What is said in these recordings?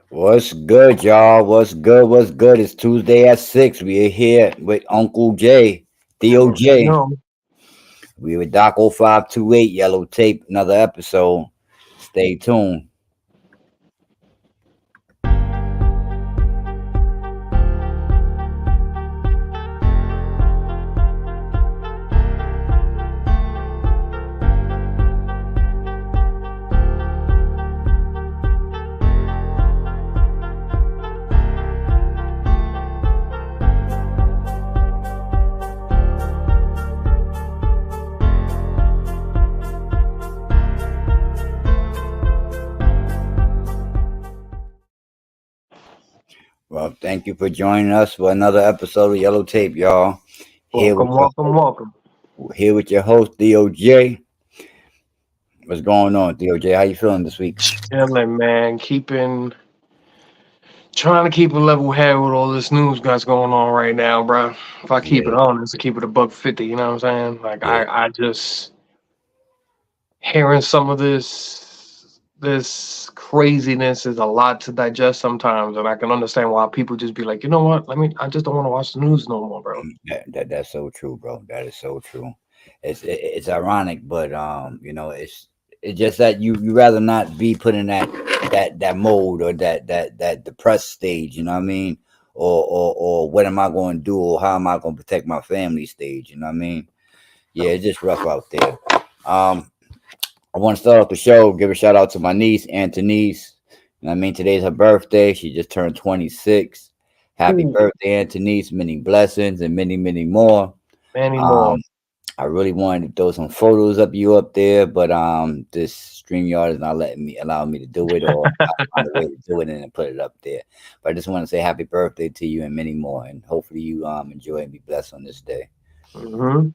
What's good, y'all? What's good? What's good? It's Tuesday at 6. We are here with Uncle J, You already DOJ. know. We with Doc 0528, Yellow Tape, another episode. Stay tuned. Well, thank you for joining us for another episode of Yellow Tape, y'all. Here with Welcome, your welcome, welcome. here with your host, DOJ. What's going on, DOJ? How you feeling this week? Chilling, man. Trying to keep a level head with all this news that's going on right now, bro. If I keep it Yeah, honest, to keep it a buck 50, you know what I'm saying? Like yeah. I just hearing some of this craziness is a lot to digest sometimes, and I can understand why people just be like, you know what? I just don't want to watch the news no more, bro. That's so true, bro. That is so true. It's ironic, but it's just that you rather not be put in that mode or that depressed stage. You know what I mean? Or what am I going to do? Or how am I going to protect my family stage? You know what I mean? Yeah, it's just rough out there. Um, I want to start off the show. Give a shout out to my niece, Antonice. You know what I mean? Today's her birthday. She just turned 26. Happy Ooh, birthday, Antonice. Many blessings and many, many more. many more. Um, I really wanted to throw some photos of you up there, but this StreamYard is not allowing me to do it, or I find a way to do it and then put it up there. But I just want to say happy birthday to you and many more, and hopefully you enjoy and be blessed on this day. hmm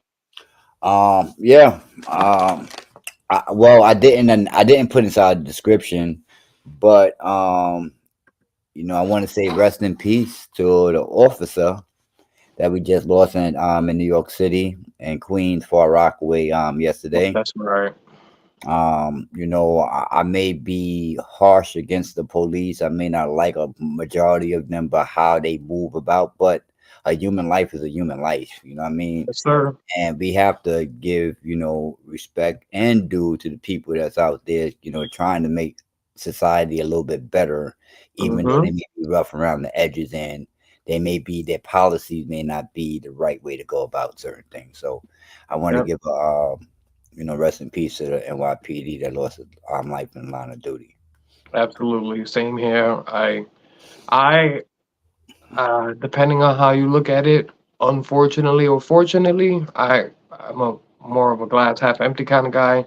Yeah. I didn't put inside the description, but I want to say rest in peace to the officer that we just lost in New York City and Queens, Far Rockaway yesterday. That's right. I may be harsh against the police. I may not like a majority of them, but how they move about. But a human life is a human life. You know what I mean? Yes, sir. And we have to give respect and due to the people that's out there, trying to make society a little bit better, even though hmm they may be rough around the edges and their policies may not be the right way to go about certain things. So I want to Yep. give a rest in peace to the NYPD that lost life in the line of duty. Absolutely. Same here. I, depending on how you look at it, unfortunately or fortunately, I'm a more of a glass half empty kind of guy.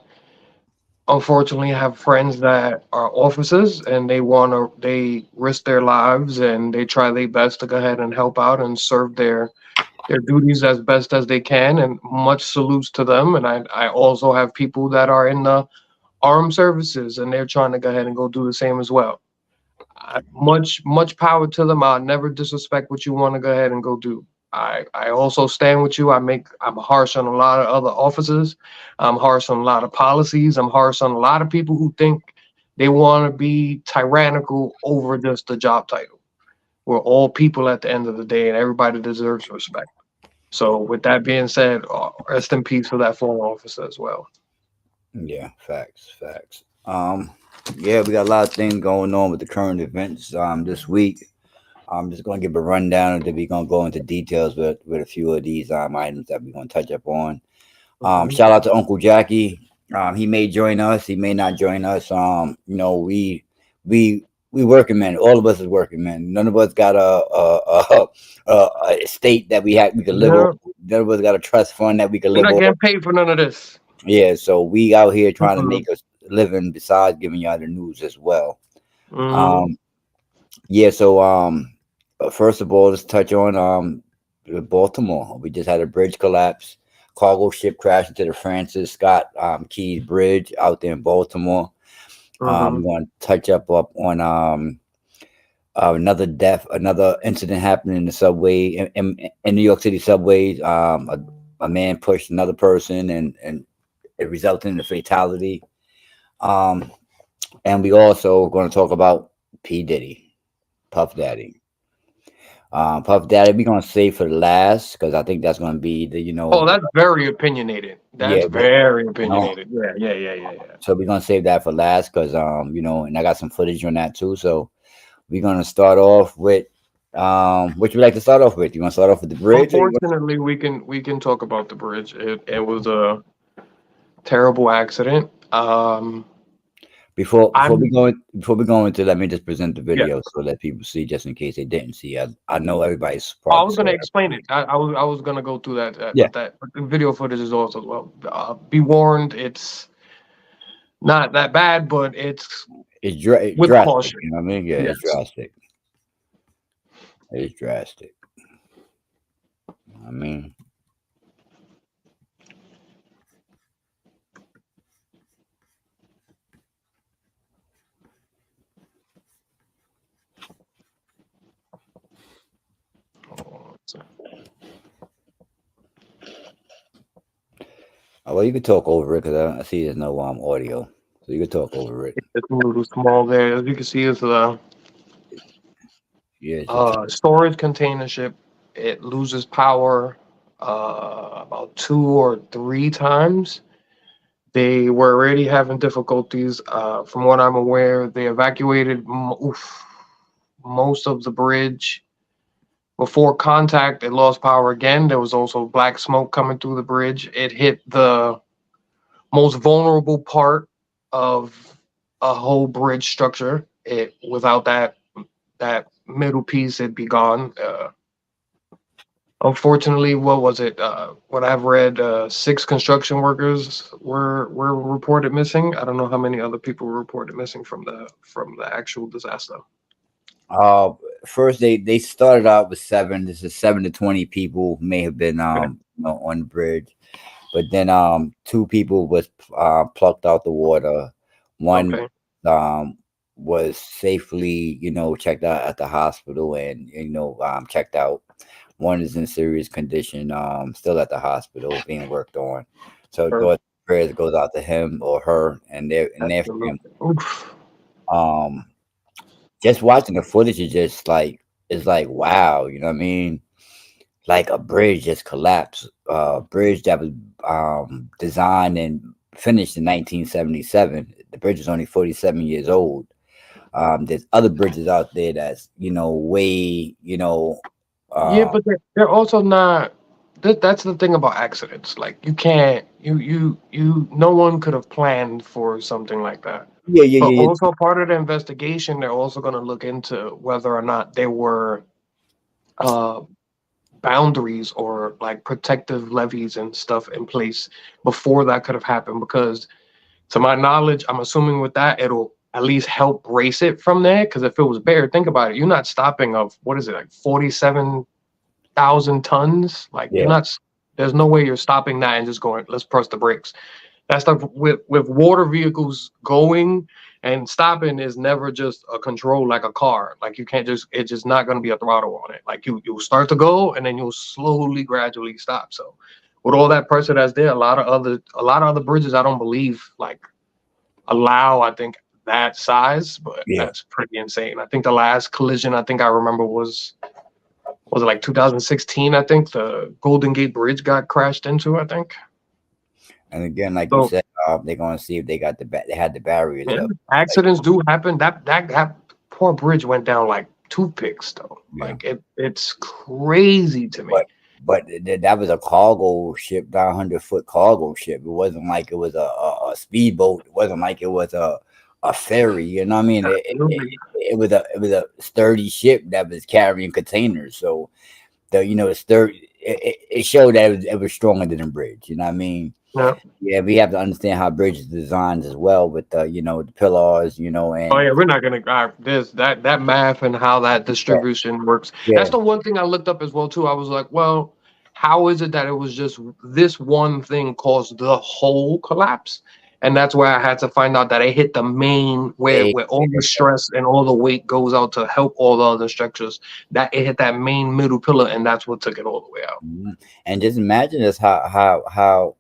Unfortunately, I have friends that are officers and they risk their lives and they try their best to go ahead and help out and serve their duties as best as they can. And much salutes to them. And I also have people that are in the armed services and they're trying to go ahead and go do the same as well. Much power to them. I'll never disrespect what you want to go ahead and go do. I also stand with you. I'm harsh on a lot of other officers. I'm harsh on a lot of policies. I'm harsh on a lot of people who think they want to be tyrannical over just the job title. We're all people at the end of the day, and everybody deserves respect. So, with that being said, rest in peace for that fallen officer as well. Yeah, facts. Yeah, we got a lot of things going on with the current events this week. I'm just going to give a rundown, and then we're going to go into details with a few of these items that we're going to touch up on. hmm Shout out to Uncle Jackie. He may join us. He may not join us. We working men. All of us is working men. None of us got a estate that we could live on. Yeah, None of us got a trust fund that we could we're live not on. getting paid for none of this. Yeah, so we out here trying to Mm-mm. make us living besides giving y'all the news as well. hmm Um, yeah, so first of all, let's touch on Baltimore. We just had a bridge collapse. Cargo ship crashed into the Francis Scott Keys Bridge out there in Baltimore. hmm We're going to touch up on another incident happening in the subway in New York City subways. A man pushed another person and it resulted in a fatality. Um, and we also going to talk about P Diddy. Puff Daddy. Puff Daddy, we're gonna save for the last because I think that's gonna be the Oh, that's very opinionated. yeah, That's very opinionated. Yeah. so we're gonna save that for last because and I got some footage on that too. So we're gonna start off with what you like to start off with. You want to start off with the bridge, or you want Unfortunately, we can talk about the bridge. It was a terrible accident. I'm before we go into, let me just present the yeah. video so that people see, just in case they didn't see. I know everybody's I probably was saw gonna that. explain it. I was gonna go through that, Yeah, but the video footage is also as well. Be warned, it's not that bad, but it's it's with drastic. caution. You know what I mean? Yeah, it's Yes. drastic. It's drastic. I mean, well, you could talk over it because I see there's no audio, so you could talk over it. It's a little small there. As you can see, it's a Yeah, it's a storage container ship. It loses power about 2 or 3 times. They were already having difficulties. From what I'm aware, they evacuated most of the bridge before contact. It lost power again. There was also black smoke coming through the bridge. It hit the most vulnerable part of a whole bridge structure. It without that middle piece, it'd be gone. Unfortunately, what was it? What I've read, 6 construction workers were reported missing. I don't know how many other people were reported missing from the actual disaster. uh first they started out with 7. This is 7 to 20 people may have been Okay. on the bridge, but then 2 people was plucked out the water. One Okay. um was safely checked out at the hospital and checked out. One is in serious condition, still at the hospital being worked on. So Perfect. thought prayers goes out to him or her and their family. Absolutely. Oof. um just watching the footage is just like, it's like, wow, you know what I mean? Like a bridge just collapsed. Bridge that was designed and finished in 1977. The bridge is only 47 years old. There's other bridges out there that's way Yeah, uh but they're also not. That's the thing about accidents. Like you can't, no one could have planned for something like that. yeah, yeah, But yeah, yeah, also part of the investigation, they're also going to look into whether or not there were uh, boundaries or like protective levees and stuff in place before that could have happened. Because to my knowledge, I'm assuming with that it'll at least help brace it from there. Because if it was bare, think about it. You're not stopping of what is it like 47,000 tons? Like you're yeah, not. There's no way you're stopping that and just going, let's press the brakes. That stuff with water vehicles going and stopping is never just a control like a car. Like you can't just, it's just not going to be a throttle on it. Like you'll start to go and then you'll slowly gradually stop. So with all that pressure that's there, a lot of other bridges I don't believe like allow, I think, that size, but yeah. that's pretty insane. I think the last collision I think I remember was it like 2016? I think the Golden Gate Bridge got crashed into, I think. And again, like you So said, they're gonna see if they got they had the barriers yeah, up. Like, accidents do happen. That poor bridge went down like toothpicks, though. yeah. Like it's crazy to me. But that was a cargo ship, 900-foot cargo ship. It wasn't like it was a speedboat. It wasn't like it was a ferry. You know what I mean? Absolutely. It was a sturdy ship that was carrying containers. So the sturdy, it showed that it was stronger than a bridge. You know what I mean? Yeah. Yeah, we have to understand how bridges designed as well with the pillars, Oh and yeah, we're not gonna this that math and how that yeah, distribution works. That's yeah, the one thing I looked up as well too. I was like, well, how is it that it was just this one thing caused the whole collapse? And that's where I had to find out that it hit the main they, where all the stress and all the weight goes out to help all the other structures. That it hit that main middle pillar, and that's what took it all the way out. Mhm. And just imagine this how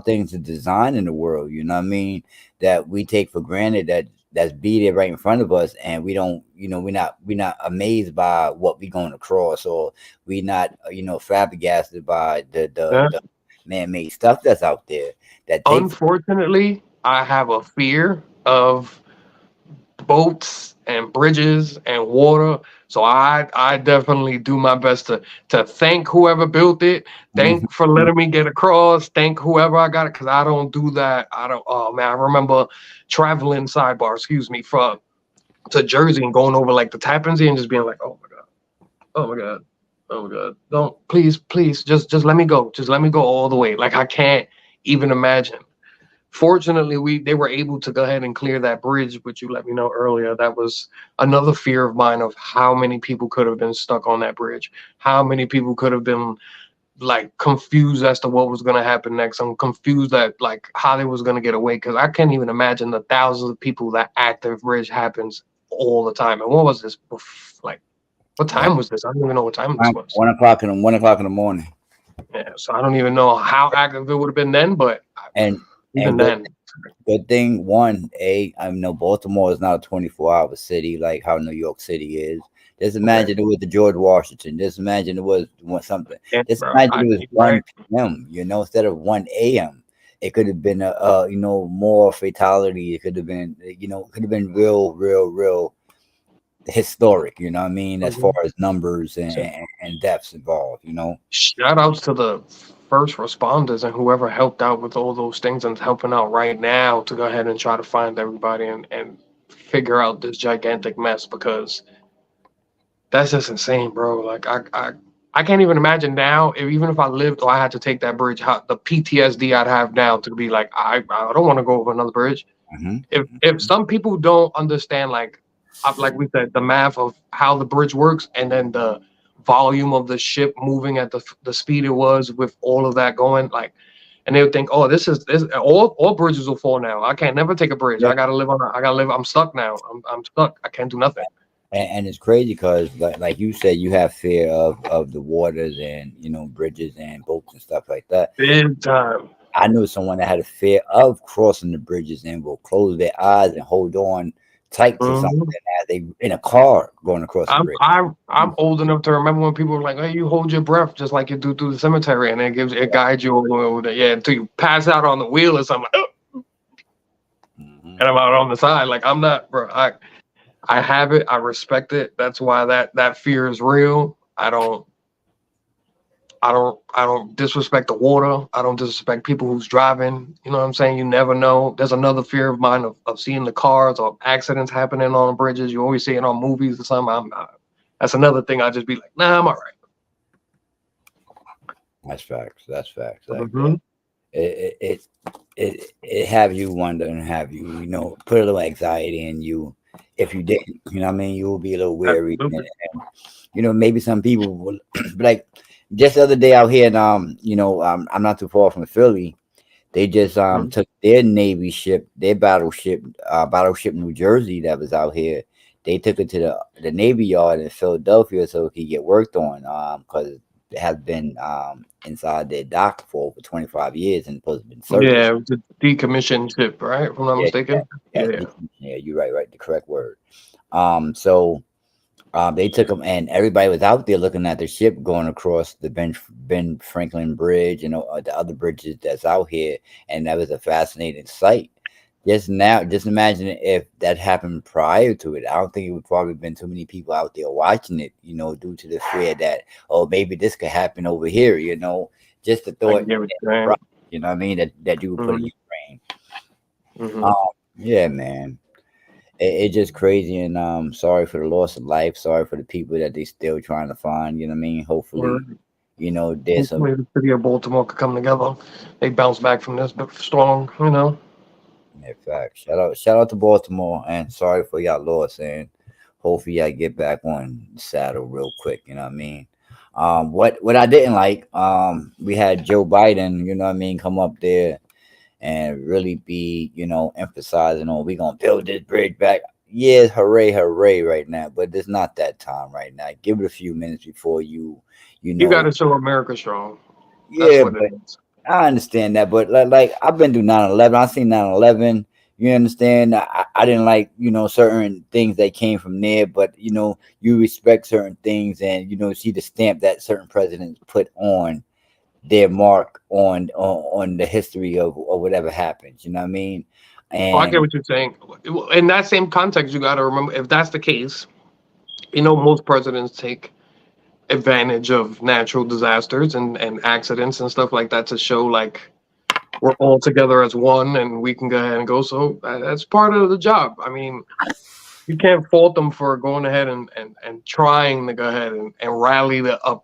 things are designed in the world, you know what I mean? That we take for granted, that that's be there right in front of us, and we don't, we're not amazed by what we going across, or we not, flabbergasted by Yeah. the man-made stuff that's out there that take. Unfortunately, I have a fear of boats and bridges and water. So I definitely do my best to thank whoever built it. Thank for letting me get across. Thank whoever I got it, because I don't do that. I don't. Oh man, I remember traveling sidebar. Excuse me, from to Jersey and going over like the Tappan Zee and just being like, oh my god, oh my god, oh my god, don't, please, just let me go. Just let me go all the way. Like I can't even imagine. Fortunately, they were able to go ahead and clear that bridge, which you let me know earlier. That was another fear of mine of how many people could have been stuck on that bridge, how many people could have been like confused as to what was going to happen next. I'm confused that like how they was going to get away, because I can't even imagine the thousands of people that active bridge happens all the time. And what was this? Like, what Yeah, time was this? I don't even know what time this was. 1 o'clock in the morning. Yeah, so I don't even know how active it would have been then, but And even good, then. good thing, I know Baltimore is not a 24-hour city like how New York City is. Just imagine it was the George Washington. Just imagine it was something. Yeah, Just bro, imagine it was 1 right. p.m. Instead of 1 a.m. It could have been a more fatality. It could have been real historic. You know what I mean? As far as numbers and deaths involved. Shout outs to the first responders and whoever helped out with all those things and helping out right now to go ahead and try to find everybody and figure out this gigantic mess, because that's just insane, bro. Like I can't even imagine now, even if I lived or I had to take that bridge, how the PTSD I'd have now to be like, I don't want to go over another bridge. Mm-hmm. If some people don't understand, like we said, the math of how the bridge works, and then the volume of the ship moving at the speed it was with all of that going, like, and they would think, oh, this all bridges will fall now. I can't never take a bridge. Yeah. I gotta live on. I gotta live. I'm stuck now. I'm stuck. I can't do nothing. And it's crazy because, like you said, you have fear of the waters and bridges and boats and stuff like that. Big time. I knew someone that had a fear of crossing the bridges and will close their eyes and hold on tight to something Mhm. as they in a car going across the bridge. I'm old enough to remember when people were like, "Hey, you hold your breath just like you do through the cemetery," and it guides you over there, yeah, until you pass out on the wheel or something. Like, "Oh," and I'm out on the side. Like I'm not, bro. I have it. I respect it. That's why that fear is real. I don't disrespect the water. I don't disrespect people who's driving. You know what I'm saying? You never know. There's another fear of mine of seeing the cars or accidents happening on the bridges. You always see it on movies or something. That's another thing. I just be like, nah, I'm all right. That's facts. That's facts. Like Mm-hmm. it have you wonder and have you put a little anxiety in you. If you didn't, what I mean, you will be a little weary. And maybe some people will like. Just the other day out here, and I'm not too far from Philly. They just took their Navy ship, their battleship New Jersey that was out here. They took it to the Navy Yard in Philadelphia so it could get worked on, because it has been inside their dock for over 25 years and supposed to have been serviced. Yeah, it was a decommissioned ship, right? If I'm not mistaken. Yeah, you're right, the correct word. So they took them, and everybody was out there looking at the ship going across the Ben Franklin Bridge and the other bridges that's out here, and that was a fascinating sight. Just imagine if that happened prior to it. I don't think it would probably been too many people out there watching it, due to the fear that, oh, maybe this could happen over here, just the thought, you know what I mean, that you would put in your brain. Mm-hmm. Yeah, man. It's just crazy, and sorry for the loss of life. Sorry for the people that they still trying to find. You know what I mean? Hopefully, there's some. Hopefully the city of Baltimore could come together. They bounce back from this strong, Yeah, fact. Shout out to Baltimore, and sorry for y'all loss, and hopefully y'all get back on the saddle real quick. You know what I mean? What I didn't like, we had Joe Biden. You know what I mean? Come up there and really be, emphasizing on we gonna build this bridge back. Yes, hooray right now, but it's not that time right now. Give it a few minutes before you got to show America strong. Yeah, but I understand that, but like I've been through 9/11. I seen 9/11. You understand? I didn't like, certain things that came from there, but you respect certain things, and see the stamp that certain presidents put on their mark on the history of whatever happens. You know what I mean? Oh, I get And what you're saying. In that same context, you got to remember, if that's the case, most presidents take advantage of natural disasters and accidents and stuff like that to show like we're all together as one and we can go ahead and go. So that's part of the job. I mean, you can't fault them for going ahead and trying to go ahead and rally the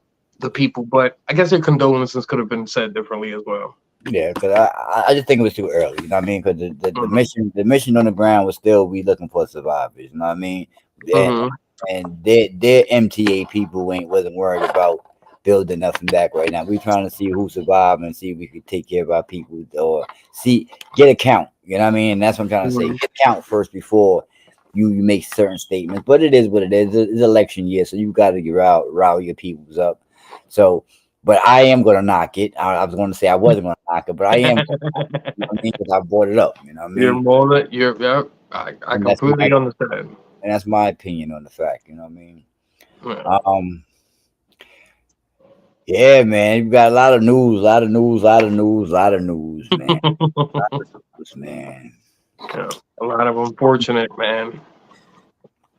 people. But I guess their condolences could have been said differently as well. yeah, because I just think it was too early. You know what I mean? Because the Hmm. mission on the ground was still we looking for survivors. You know what I mean? And, Hmm. and their MTA people wasn't worried about building nothing back right now. We trying to see who survived and see if we could take care of our people, or get a count. You know what I mean? And that's what I'm trying to say. Hmm. Get a count first before you make certain statements. But it is what it is. It's election year, so you got to rile your peoples up. So, but I am gonna knock it. I was going to say I wasn't gonna knock it, but I am. You know what I mean? Because I brought it up. You know what I You're mean? more than you're. Yeah, I And that's my completely understand. opinion on the fact. You know what I mean? Yeah. Um, yeah, man. You got a lot of news, man. Man. Yeah, a lot of unfortunate, man.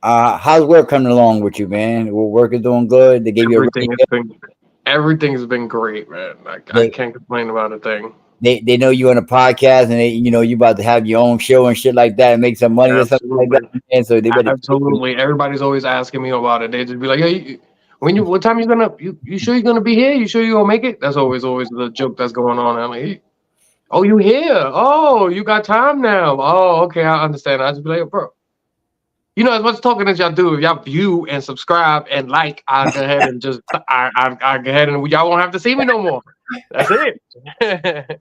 How's work coming along with you, man? Work is doing good. They gave you a Everything raise. has been everything's been great, man. I They can't complain about a thing. they know you on a podcast, and you about to have your own show and shit like that and make some money or something like Absolutely. that. And so they better. Absolutely. Everybody's always asking me about it. They just be like, "Hey, what time you gonna? You sure you're gonna be here? You sure you gonna make it?" That's always the joke that's going on. I'm like, "Hey, oh, you here? Oh, you got time now? Oh, okay, I understand." I just be like, "Bro, as much talking as y'all do, if y'all view and subscribe and like, I'll go ahead and just I go ahead and y'all won't have to see me no more. That's it.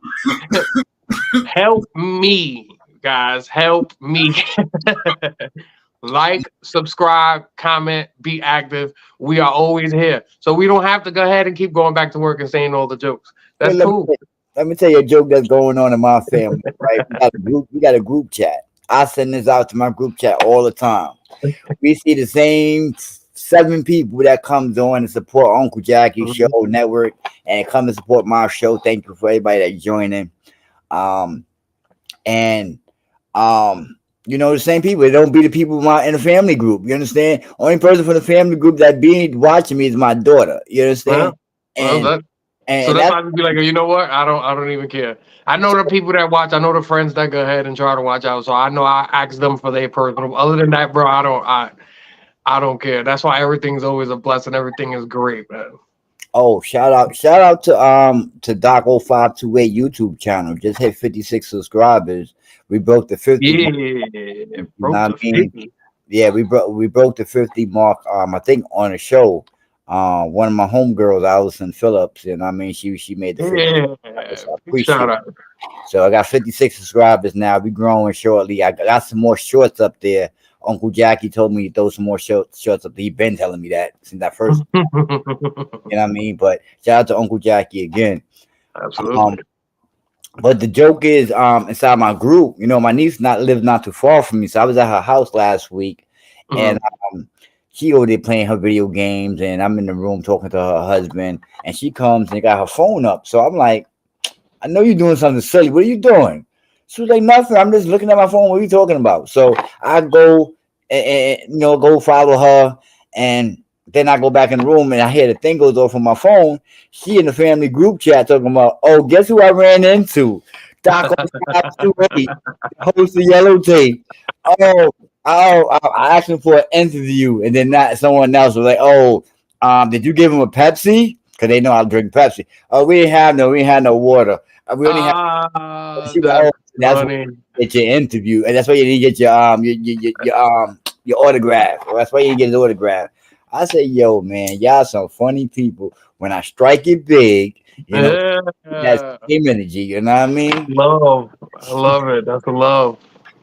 Help me, guys. Help me." Like, subscribe, comment, be active. We are always here. So we don't have to go ahead and keep going back to work and saying all the jokes. Well, That's cool. let me tell you a joke that's going on in my family. Right, we got a group chat. I send this out to my group chat all the time. We see the same 7 people that comes on and support Uncle Jackie's show Mhm. network and come to support my show. Thank you for everybody that's joining. Um, and the same people. It don't be the people in the family group. You understand? Only person from the family group that be watching me is my daughter. You Well, understand? well, And so and that's that's why I just be like, you know what? I don't even care. I know the people that watch. I know the friends that go ahead and try to watch out. So I know I ask them for their personal. Other than that, bro, I don't care. That's why everything's always a blessing. Everything is great, man. oh, shout out to Doc0528 YouTube channel. Just hit 56 subscribers. We broke the 50 mark. Yeah, You know broke what I the mean? 50. Yeah, we broke the 50 mark. I think on a show. One of my homegirls, Allison Phillips, and I mean she made the 50. Yeah, So I big shout appreciate it. out. So I got 56 subscribers now. We growing shortly. I got some more shorts up there. Uncle Jackie told me to throw some more shorts up there. He been telling me that since I first, you know what I mean? But shout out to Uncle Jackie again. Absolutely. Um, but the joke is, inside my group, my niece lives not too far from me. So I was at her house last week, and Mhm. she over there playing her video games, and I'm in the room talking to her husband, and she comes and got her phone up. So I'm like, I know you're doing something silly. What are you doing? She was like, nothing. I'm just looking at my phone. What are you talking about? So I go and go follow her, and then I go back in the room and I hear the thing goes off on my phone. She in the family group chat talking about, oh, guess who I ran into? Doc 0528, host of Yellow Tape. Oh, I asked him for an interview, and then that someone else was like, oh, did you give him a Pepsi? Because they know I drink Pepsi. Oh, we didn't have no water. We only have. She was like, That's oh, that's why funny. you get your interview, and that's why you didn't get your autograph. Or that's why you didn't get his autograph. I say, yo, man, y'all some funny people. When I strike it big, that's Yeah. same energy. You know what I mean? Love. I love it. That's a love.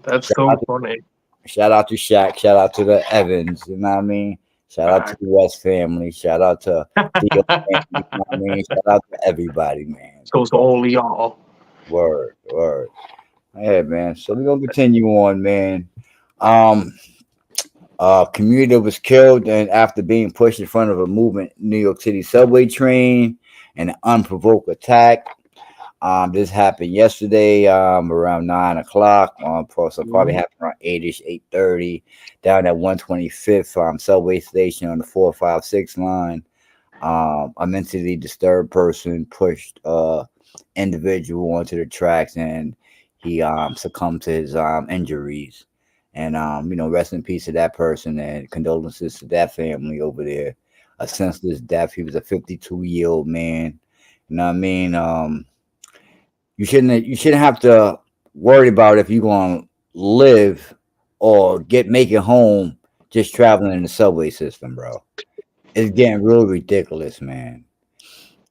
That's Shout so out, funny. shout out to Shaq. Shout out to the Evans. You know what I mean? Shout out to Fact. the West family. Shout out to Theo family. You know what I mean? Shout out to everybody, man. Goes to all of y'all. Word, word. Yeah, man. So we're gonna continue on, man. Um, commuter was killed and after being pushed in front of a movement New York City subway train, an unprovoked attack. This happened yesterday, around 9 o'clock. So probably Mhm. happened around 8ish, 8:30, down at 125th subway station on the 456 line. A mentally disturbed person pushed individual onto the tracks, and he succumbed to his injuries. And rest in peace to that person, and condolences to that family over there. A senseless death. He was a 52-year-old man. You know what I mean? You shouldn't have to worry about if you're gonna live or make it home just traveling in the subway system, bro. It's getting real ridiculous, man.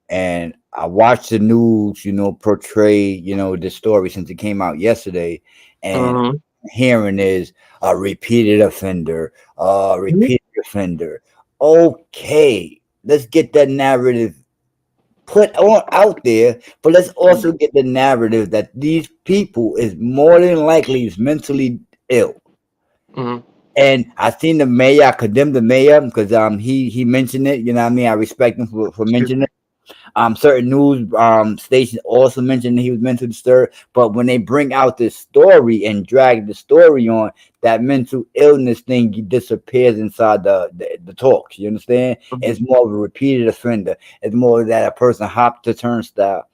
And I watched the news, portray, this story since it came out yesterday, and Mhm. hearing is a repeated offender, Mhm. repeated offender. Okay, let's get that narrative put on out there, but let's also get the narrative that these people is more than likely is mentally ill. Mhm. And I seen the mayor, I condemned the mayor because he mentioned it. You know what I mean? I respect him for Excuse mentioning me. it. Certain news stations also mentioned that he was mentally disturbed. But when they bring out this story and drag the story on, that mental illness thing disappears inside the talks. You understand? It's Mhm. more of a repeated offender. It's more that a person hopped the turnstile.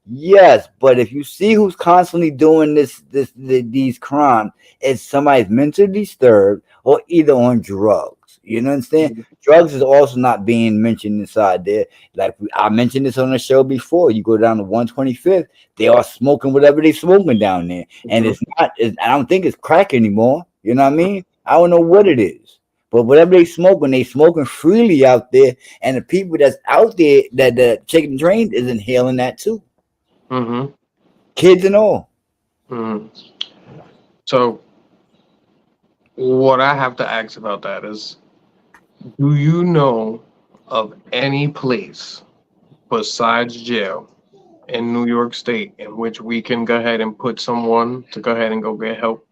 Yes, but if you see who's constantly doing these crimes, it's somebody's mentally disturbed or either on drugs. You know what I'm saying? Mhm. Drugs is also not being mentioned inside there. Like I mentioned this on the show before. You go down to 125th, they are smoking whatever they smoking down there, and Mhm. it's not. I don't think it's crack anymore. You know what I mean? I don't know what it is. But whatever they smoking freely out there, and the people that's out there that the chicken train is inhaling that too, Mhm. kids and all. Mhm. So what I have to ask about that is, do you know of any place besides jail in New York State in which we can go ahead and put someone to go ahead and go get help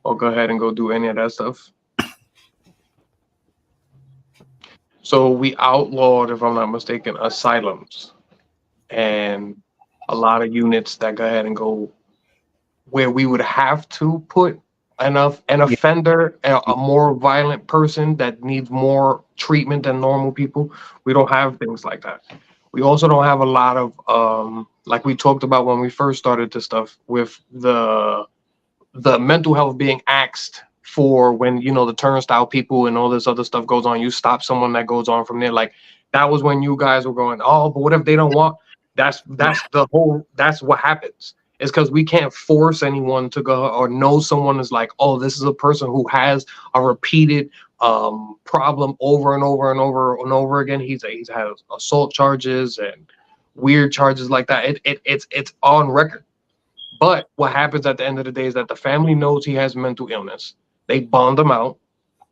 or go ahead and go do any of that stuff? So we outlawed, if I'm not mistaken, asylums and a lot of units that go ahead and go where we would have to put enough an Yeah, offender, a more violent person that needs more treatment than normal people. We don't have things like that. We also don't have a lot of like we talked about when we first started this stuff with the mental health being axed for when the turnstile people and all this other stuff goes on. You stop someone that goes on from there. Like that was when you guys were going, oh, but what if they don't want? That's what happens. It's because we can't force anyone to go or know someone is like, oh, this is a person who has a repeated problem over and over and over and over again. He's had assault charges and weird charges like that. It's on record. But what happens at the end of the day is that the family knows he has mental illness. They bond him out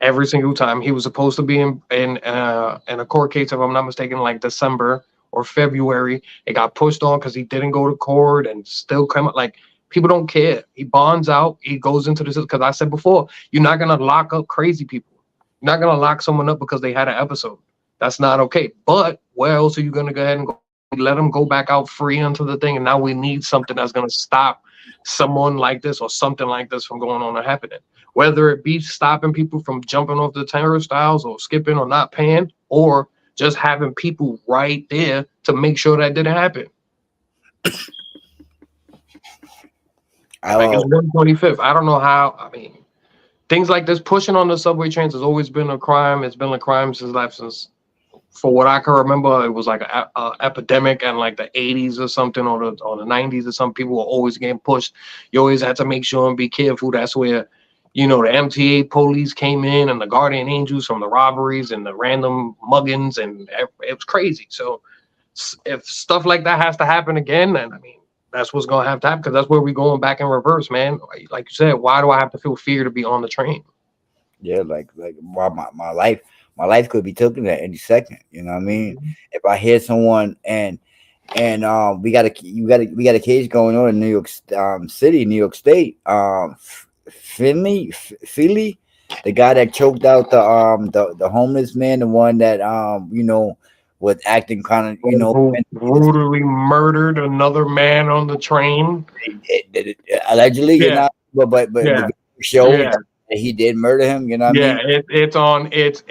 every single time. He was supposed to be in a court case, if I'm not mistaken, like December or February. It got pushed on because he didn't go to court and still come up. Like people don't care. He bonds out. He goes into this because I said before, you're not gonna lock up crazy people. You're not gonna lock someone up because they had an episode. That's not okay. But where else are you gonna go ahead and go? Let them go back out free into the thing, and now we need something that's gonna stop someone like this or something like this from going on and happening, whether it be stopping people from jumping off the turnstiles or skipping or not paying, or just having people right there to make sure that didn't happen. Like it's I 125th. I don't know how. I mean, things like this pushing on the subway trains has always been a crime. It's been a crime since for what I can remember, it was like a epidemic in like the 80s or something, or the 90s or some people were always getting pushed. You always had to make sure and be careful. That's where, the MTA police came in and the guardian angels from the robberies and the random muggings, and it was crazy. So if stuff like that has to happen again, then I mean, that's what's gonna have to happen because that's where we're going back in reverse, man. Like you said, why do I have to feel fear to be on the train? Yeah, like my life could be taken at any second. You know what I mean? Mhm. If I hear someone and and we got a case going on in New York City, New York State. Philly, the guy that choked out the homeless man, the one that was acting kind of Who brutally murdered another man on the train. allegedly, Yeah, but the yeah, video showed yeah. that he did murder him. You know what I Yeah, mean? it's on. It's.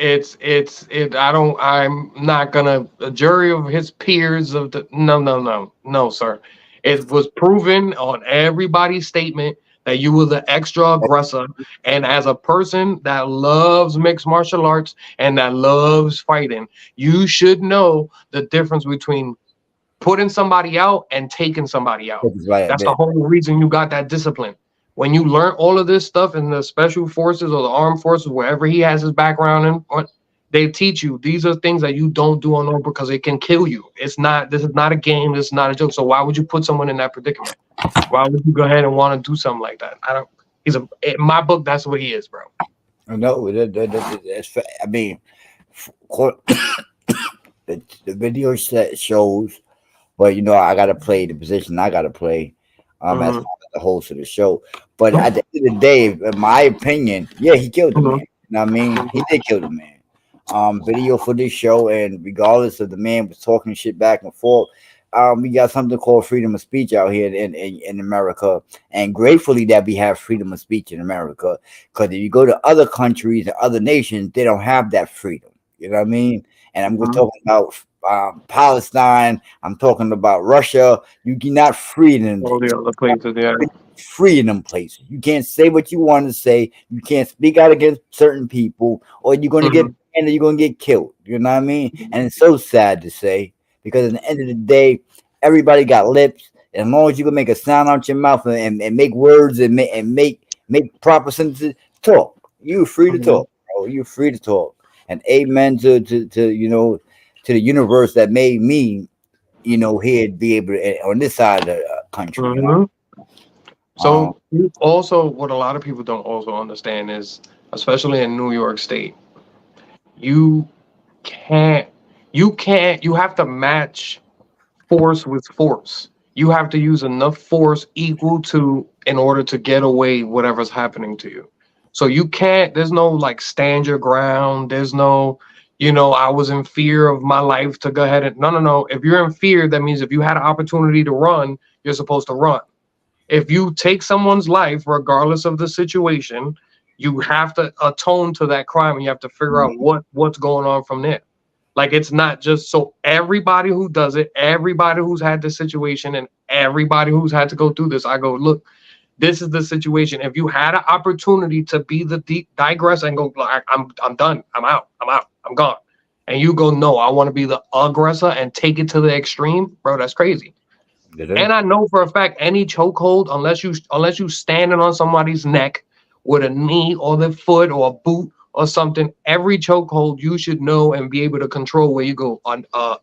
I don't. I'm not gonna. A jury of his peers of the. No, no, no, no, sir. It was proven on everybody's statement that you were the extra aggressor, and as a person that loves mixed martial arts and that loves fighting, you should know the difference between putting somebody out and taking somebody out. That's right. That's the whole reason you got that discipline. When you learn all of this stuff in the special forces or the armed forces, wherever he has his background in, they teach you these are things that you don't do on normal because it can kill you. It's not. This is not a game. This is not a joke. So why would you put someone in that predicament? Why would you go ahead and want to do something like that? I don't. He's a. In my book, that's what he is, bro. No, I mean, the video set shows, but I gotta play the position I gotta play, as Mm-hmm. the host of the show. But at the end of the day, in my opinion, yeah, he killed the man. Mm-hmm. You know what I mean? He did kill the man. Video for this show, and regardless of the man was talking shit back and forth, we got something called freedom of speech out here in America, and gratefully that we have freedom of speech in America. Because if you go to other countries and other nations, they don't have that freedom. You know what I mean? And I'm Mm-hmm. talking about Palestine. I'm talking about Russia. You cannot free them. All the other places, yeah. Free in them places. You can't say what you want to say. You can't speak out against certain people, or you're going to get Mm-hmm. and you're going to get killed. You know what I mean? And it's so sad to say because at the end of the day, everybody got lips. As long as you can make a sound out your mouth and make words and make proper sentences, talk. You're free to Mm-hmm. talk, bro. You're free to talk. And amen to to the universe that made me here to be able to on this side of the country. Mm-hmm. Um, So also, what a lot of people don't also understand is, especially in New York State, you can't, you have to match force with force. You have to use enough force equal to in order to get away whatever's happening to you. So you can't. There's no like stand your ground. There's no, I was in fear of my life to go ahead and no, no, no. If you're in fear, that means if you had an opportunity to run, you're supposed to run. If you take someone's life, regardless of the situation, you have to atone to that crime and you have to figure out what's going on from there. Like it's not just so everybody who does it, everybody who's had this situation, and everybody who's had to go through this, I go, look, this is the situation. If you had an opportunity to be the digress and go, like, I'm done, I'm out, I'm gone, and you go, no, I want to be the aggressor and take it to the extreme, bro, that's crazy. it is. And I know for a fact any chokehold, unless you standing on somebody's neck with a knee or the foot or a boot or something, every chokehold you should know and be able to control where you go.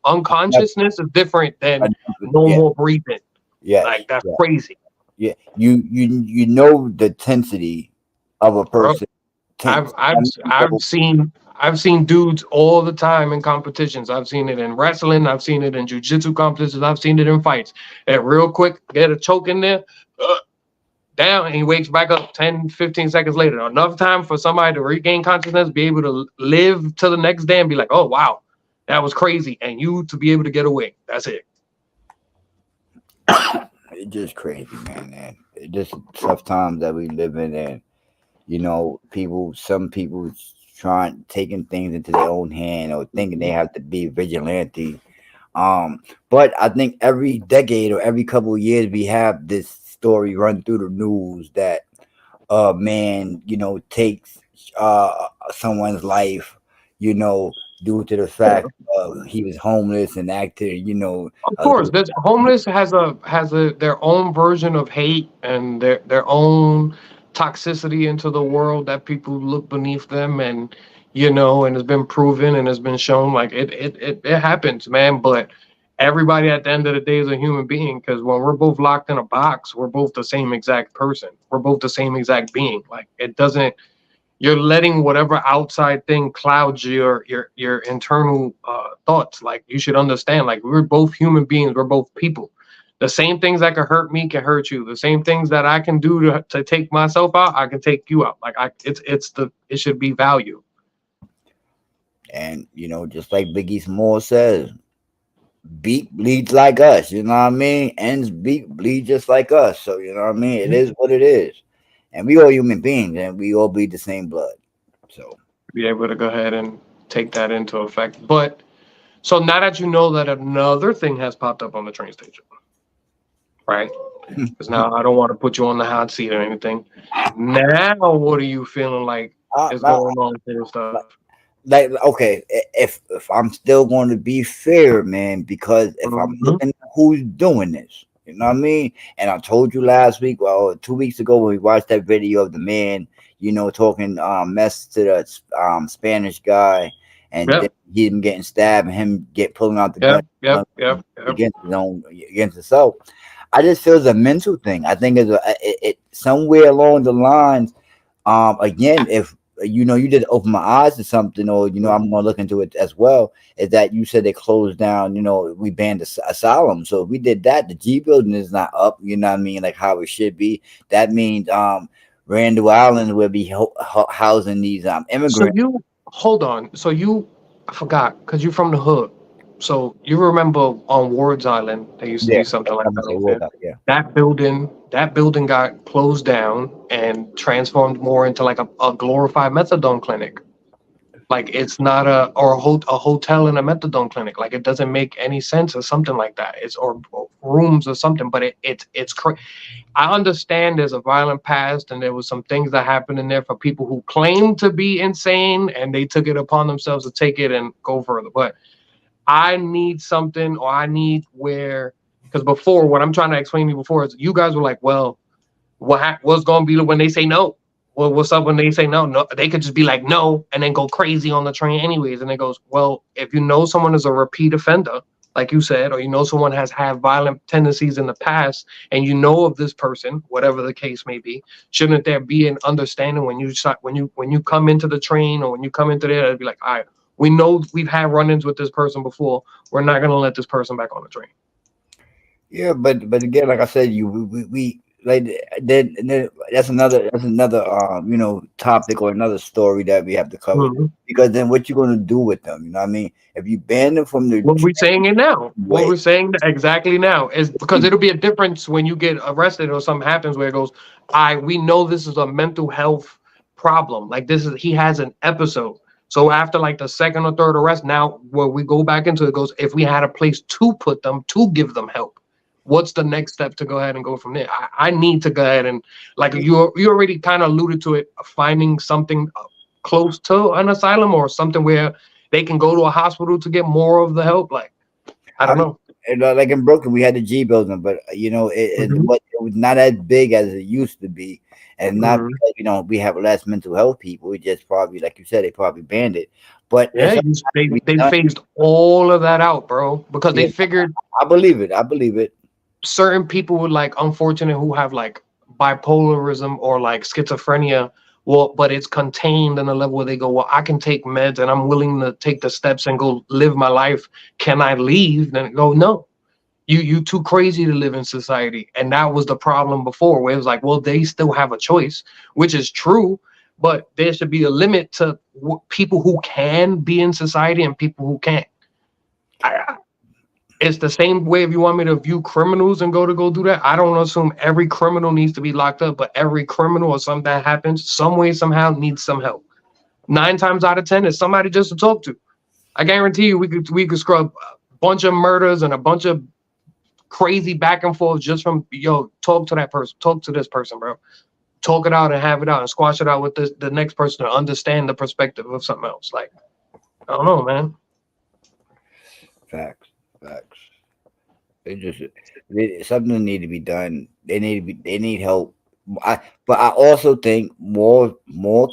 Unconsciousness is different than no Yeah, more breathing. yes, Like that's yeah, crazy, yeah. You know the intensity of a bro. person I've tense. I've I mean, I've so seen I've seen dudes all the time in competitions. I've seen it in wrestling. I've seen it in jujitsu competitions. I've seen it in fights. And real quick, get a choke in there. Down and he wakes back up 10, 15 seconds later. Enough time for somebody to regain consciousness, be able to live to the next day and be like, oh, wow, that was crazy. And you to be able to get away. That's it. it's just crazy, man. And it's just tough times that we live in, and some people trying taking things into their own hand or thinking they have to be vigilante. Um, but I think every decade or every couple of years we have this story run through the news that man, takes someone's life, you know, due to the fact he was homeless and acted, Of a course, little. this homeless has a their own version of hate and their own toxicity into the world that people look beneath them and and it's been proven and it's been shown like it happens, man. But everybody at the end of the day is a human being because when we're both locked in a box, we're both the same exact person. We're both the same exact being. Like it doesn't. you're letting whatever outside thing cloud your internal thoughts. Like, you should understand, like, we're both human beings, we're both people. The same things that can hurt me can hurt you. The same things that I can do to take myself out, I can take you out. Like, it should be value. And just like Biggie Small says, beat bleeds like us. You know what I mean? Ends bleed just like us. So you know what I mean? It is what it is, and we all human beings, and we all bleed the same blood. So Be able to go ahead and take that into effect. But so now that you know that another thing has popped up on the train station, right? Because now I don't want to put you on the hot seat or anything. Now, what are you feeling like is going on with this stuff? like okay, if I'm still going to be fair, man, because if I'm looking at who's doing this, you know what I mean? And I told you last week, well, 2 weeks ago when we watched that video of the man, talking mess to the Spanish guy, and then him getting stabbed and him pulling out the gun against himself. I just feel it's a mental thing. I think it somewhere along the lines. Again, if you did open my eyes to something, or I'm gonna look into it as well. Is that you said they closed down? We banned asylum. So if we did that, the G building is not up. You know what I mean? Like how it should be. That means Randall Island will be housing these immigrants. So you hold on. So I forgot because you're from the hood. So you remember on Ward's Island, they used to do something like that. Yeah. That building got closed down and transformed more into like a glorified methadone clinic. Like, it's not a hotel and a methadone clinic. Like, it doesn't make any sense or something like that. It's or rooms or something. But it's crazy. I understand there's a violent past and there was some things that happened in there for people who claim to be insane and they took it upon themselves to take it and go further. But I need something, or I need because before, what I'm trying to explain to you before is you guys were like, well, what's going to be when they say no? Well, what's up when they say no? No, they could just be like no and then go crazy on the train anyways. And it goes, well, if you know someone is a repeat offender, like you said, or someone has had violent tendencies in the past, and you know of this person, whatever the case may be, shouldn't there be an understanding when you come into the train or when you come into there, it'd be like, all right, we know we've had run-ins with this person before. We're not gonna let this person back on the train. Yeah, but again, like I said, we like then that's another topic or another story that we have to cover, because then what you going to do with them? You know what I mean? If you ban them from the what we're saying it now, what we're saying exactly now is because it'll be a difference when you get arrested or something happens where it goes, we know this is a mental health problem. Like, he has an episode. So after like the second or third arrest, now where we go back into it goes, if we had a place to put them, to give them help, what's the next step to go ahead and go from there? I need to go ahead and, like, you already kind of alluded to it, finding something close to an asylum or something where they can go to a hospital to get more of the help. Like, I don't know. Like in Brooklyn, we had the G building, but it was not as big as it used to be, and not because we have less mental health people. It just probably, like you said, they probably banned it. But yeah, they phased all of that out, bro, because they figured. I believe it. Certain people would, like, unfortunate who have like bipolarism or like schizophrenia, well, but it's contained in a level where they go, well, I can take meds and I'm willing to take the steps and go live my life. Can I leave? Then go, no, you too crazy to live in society. And that was the problem before, where it was like, well, they still have a choice, which is true, but there should be a limit to people who can be in society and people who can't. It's the same way if you want me to view criminals and go do that. I don't assume every criminal needs to be locked up, but every criminal or something that happens some way, somehow needs some help. 9 times out of 10 is somebody just to talk to. I guarantee you we could scrub a bunch of murders and a bunch of crazy back and forth just from, talk to that person, talk to this person, bro. Talk it out and have it out and squash it out with the next person to understand the perspective of something else. Like, I don't know, man. Facts. Something need to be done. They need help. But I also think more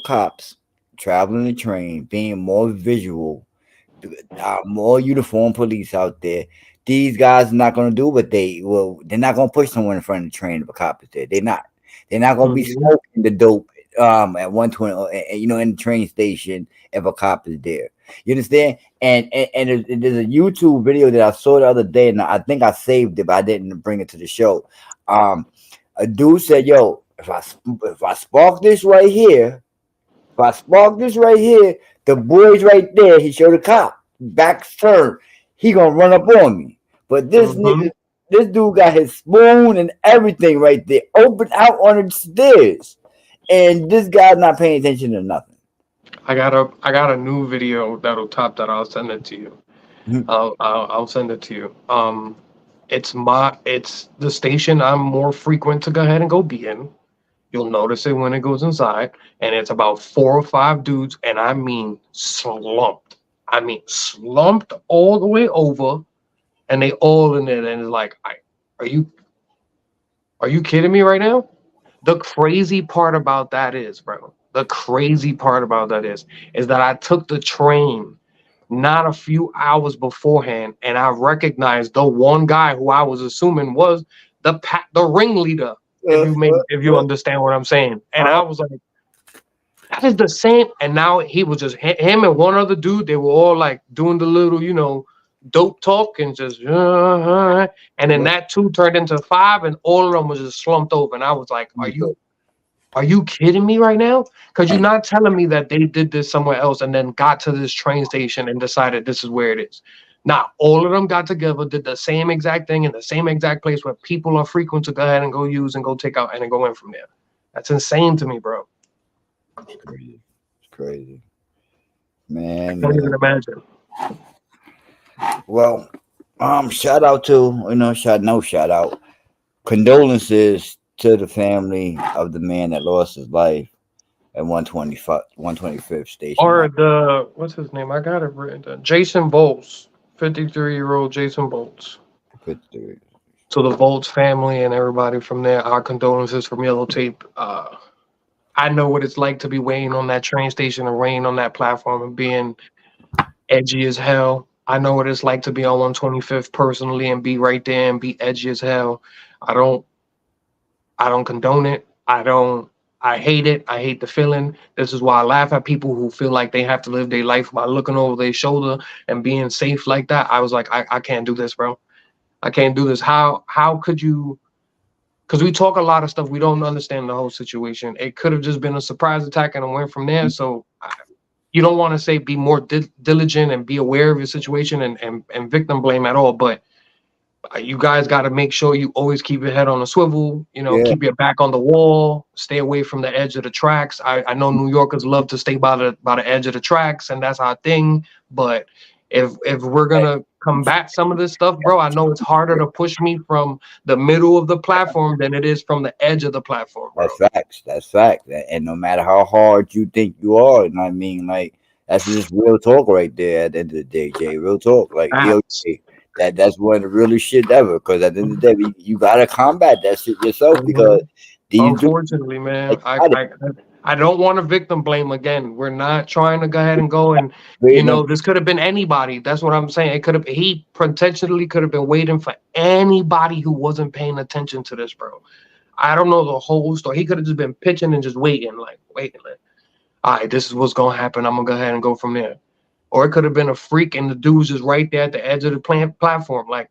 cops traveling the train, being more visual, more uniformed police out there. These guys are not going to do what they're not going to push someone in front of the train if a cop is there. They're not going to be smoking the dope at 120, in the train station if a cop is there. You understand? And there's a YouTube video that I saw the other day, and I think I saved it, but I didn't bring it to the show. A dude said, "Yo, if I spark this right here, if I spark this right here, the boy's right there." He showed the cop back turn. He gonna run up on me. But this Mm-hmm. nigga, this dude got his spoon and everything right there, open out on the stairs, and this guy's not paying attention to nothing. I got a new video that'll top that. I'll send it to you. Mhm. I'll send it to you. It's the station I'm more frequent to go ahead and go be in. You'll notice it when it goes inside, and it's about 4 or 5 dudes, and I mean slumped. I mean slumped all the way over, and they all in it, and it's like, are you are you kidding me right now? The crazy part about that is, bro. The crazy part about that is that I took the train not a few hours beforehand, and I recognized the one guy who I was assuming was the ringleader. If you understand what I'm saying, and I was like, that is the same. And now he was just him and one other dude. They were all like doing the little, dope talk and just, and then that two turned into five, and all of them was just slumped over. And I was like, are you kidding me right now? Because you're not telling me that they did this somewhere else and then got to this train station and decided this is where it is. Now, all of them got together, did the same exact thing in the same exact place where people are frequent to go ahead and go use and go take out and then go in from there. That's insane to me, bro. It's crazy. It's crazy, I man. can't even imagine. Well, shout out to shout out, condolences to the family of the man that lost his life at 125, 125th Station. Or what's his name? I got it written down. Jason Bolts, 53-year-old Jason Bolts. 53. To the Bolts family and everybody from there, our condolences from Yellow Tape. I know what it's like to be waiting on that train station and waiting on that platform and being edgy as hell. I know what it's like to be on 125th personally and be right there and be edgy as hell. I don't I don't condone it. I hate it. I hate the feeling. This is why I laugh at people who feel like they have to live their life by looking over their shoulder and being safe like that. I was like, I can't do this, bro. I can't do this. How could you? Because we talk a lot of stuff, we don't understand the whole situation. It could have just been a surprise attack and it went from there. So you don't want to say be more diligent and be aware of your situation and victim blame at all. But you guys got to make sure you always keep your head on a swivel, Yeah, keep your back on the wall, stay away from the edge of the tracks. I know New Yorkers love to stay by the edge of the tracks, and that's our thing. But if we're gonna combat some of this stuff, bro, I know it's harder to push me from the middle of the platform than it is from the edge of the platform, bro. that's facts. That's fact. And no matter how hard you think you are, you know what I mean? Like, that's just real talk right there at the end of the day, Jay. Real talk. Like, Facts. that's one of the realest shit ever. Because at the end of the day, you gotta combat that shit yourself because Mhm. these dudes, Unfortunately, they man, I, got it. I I don't want to victim blame again. We're not trying to go ahead and go and Waiting up. this could have been anybody. That's what I'm saying. It could have he potentially could have been waiting for anybody who wasn't paying attention to this, bro. I don't know the whole story. He could have just been pitching and just waiting, like, all right, this is what's gonna happen. I'm gonna go ahead and go from there. Or it could have been a freak and the dude was just right there at the edge of the platform. Like,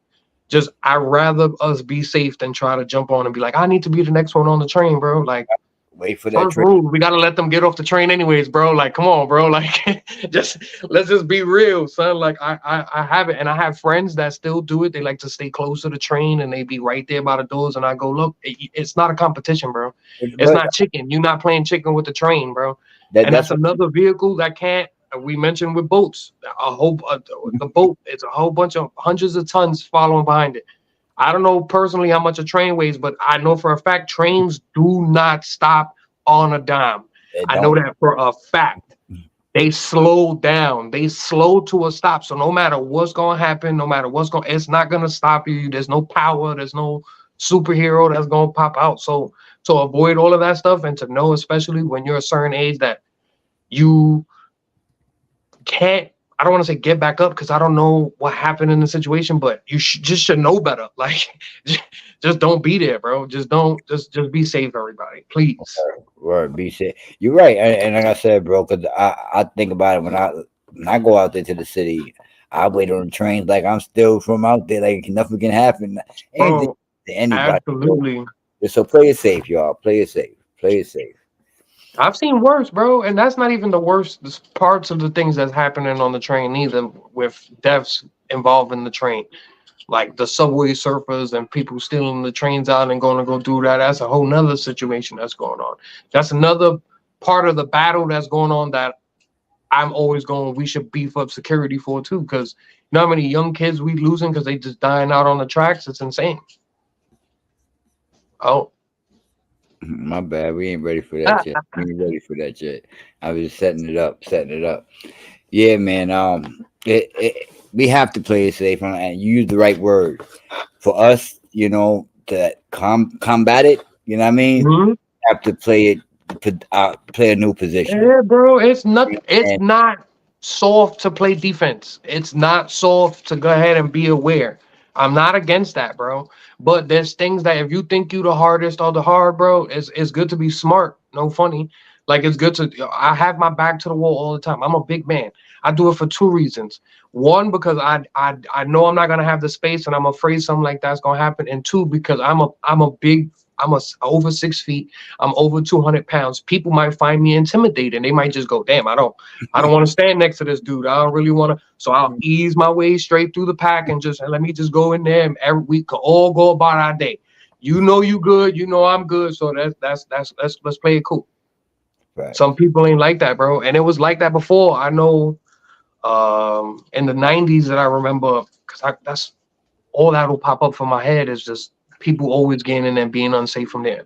just I'd rather us be safe than try to jump on and be like, I need to be the next one on the train, bro. Like, Wait for that first train. rule, we gotta let them get off the train anyways, bro. Like, come on, bro. Like, just let's just be real, son. Like, I have it, and I have friends that still do it. They like to stay close to the train, and they be right there by the doors. And I go, look, it's not a competition, bro. It's But not chicken. You're not playing chicken with the train, bro. And that's that's what another vehicle that can't. We mentioned with boats, the boat. It's a whole bunch of hundreds of tons following behind it. I don't know personally how much a train weighs, but I know for a fact trains do not stop on a dime. they I know don't. that for a fact. They slow down. They slow to a stop. So no matter what's going to happen, no matter what's going, it's not going to stop you. There's no power. There's no superhero that's going to pop out. So to avoid all of that stuff and to know, especially when you're a certain age, that you can't I don't want to say get back up because I don't know what happened in the situation, but you should know better. Like, just don't be there, bro. Just don't. Just be safe, everybody, please. Right, be safe. You're right, and like I said, bro, because I think about it when I go out there to the city, I wait on the trains like I'm still from out there, like nothing can happen, anything Bro, to anybody. absolutely. So play it safe, y'all. Play it safe. Play it safe. I've seen worse, bro, and that's not even the worst parts of the things that's happening on the train either, with deaths involving the train, like the subway surfers and people stealing the trains out and going to go do that. That's a whole nother situation that's going on. That's another part of the battle that's going on that I'm always going, we should beef up security for too, because you know how many young kids we losing because they just dying out on the tracks? It's insane. Oh, My bad. We ain't ready for that yet. We ain't ready for that yet. I was just setting it up, setting it up. Yeah, man. We have to play it safe and use the right word for us. You know, to combat it. You know what I mean? mhm. Have to play it, play a new position. Yeah, bro. It's not. It's And not soft to play defense. It's not soft to go ahead and be aware. I'm not against that, bro. But there's things that if you think you the hardest or the hard, bro, it's good to be smart. No funny. Like it's good to. I have my back to the wall all the time. I'm a big man. I do it for two reasons. One, because I know I'm not gonna have the space, and I'm afraid something like that's gonna happen. And two, because I'm over 6 feet. I'm over 200 pounds. People might find me intimidating. They might just go, damn, I don't want to stand next to this dude. I don't really want to. So I'll ease my way straight through the pack and just let me just go in there and every week could all go about our day. You know you good, you know I'm good. So that's let's play it cool. right. Some people ain't like that, bro. And it was like that before. I know in the 90s that I remember, because that's all that'll pop up from my head is just people always getting in and being unsafe from there.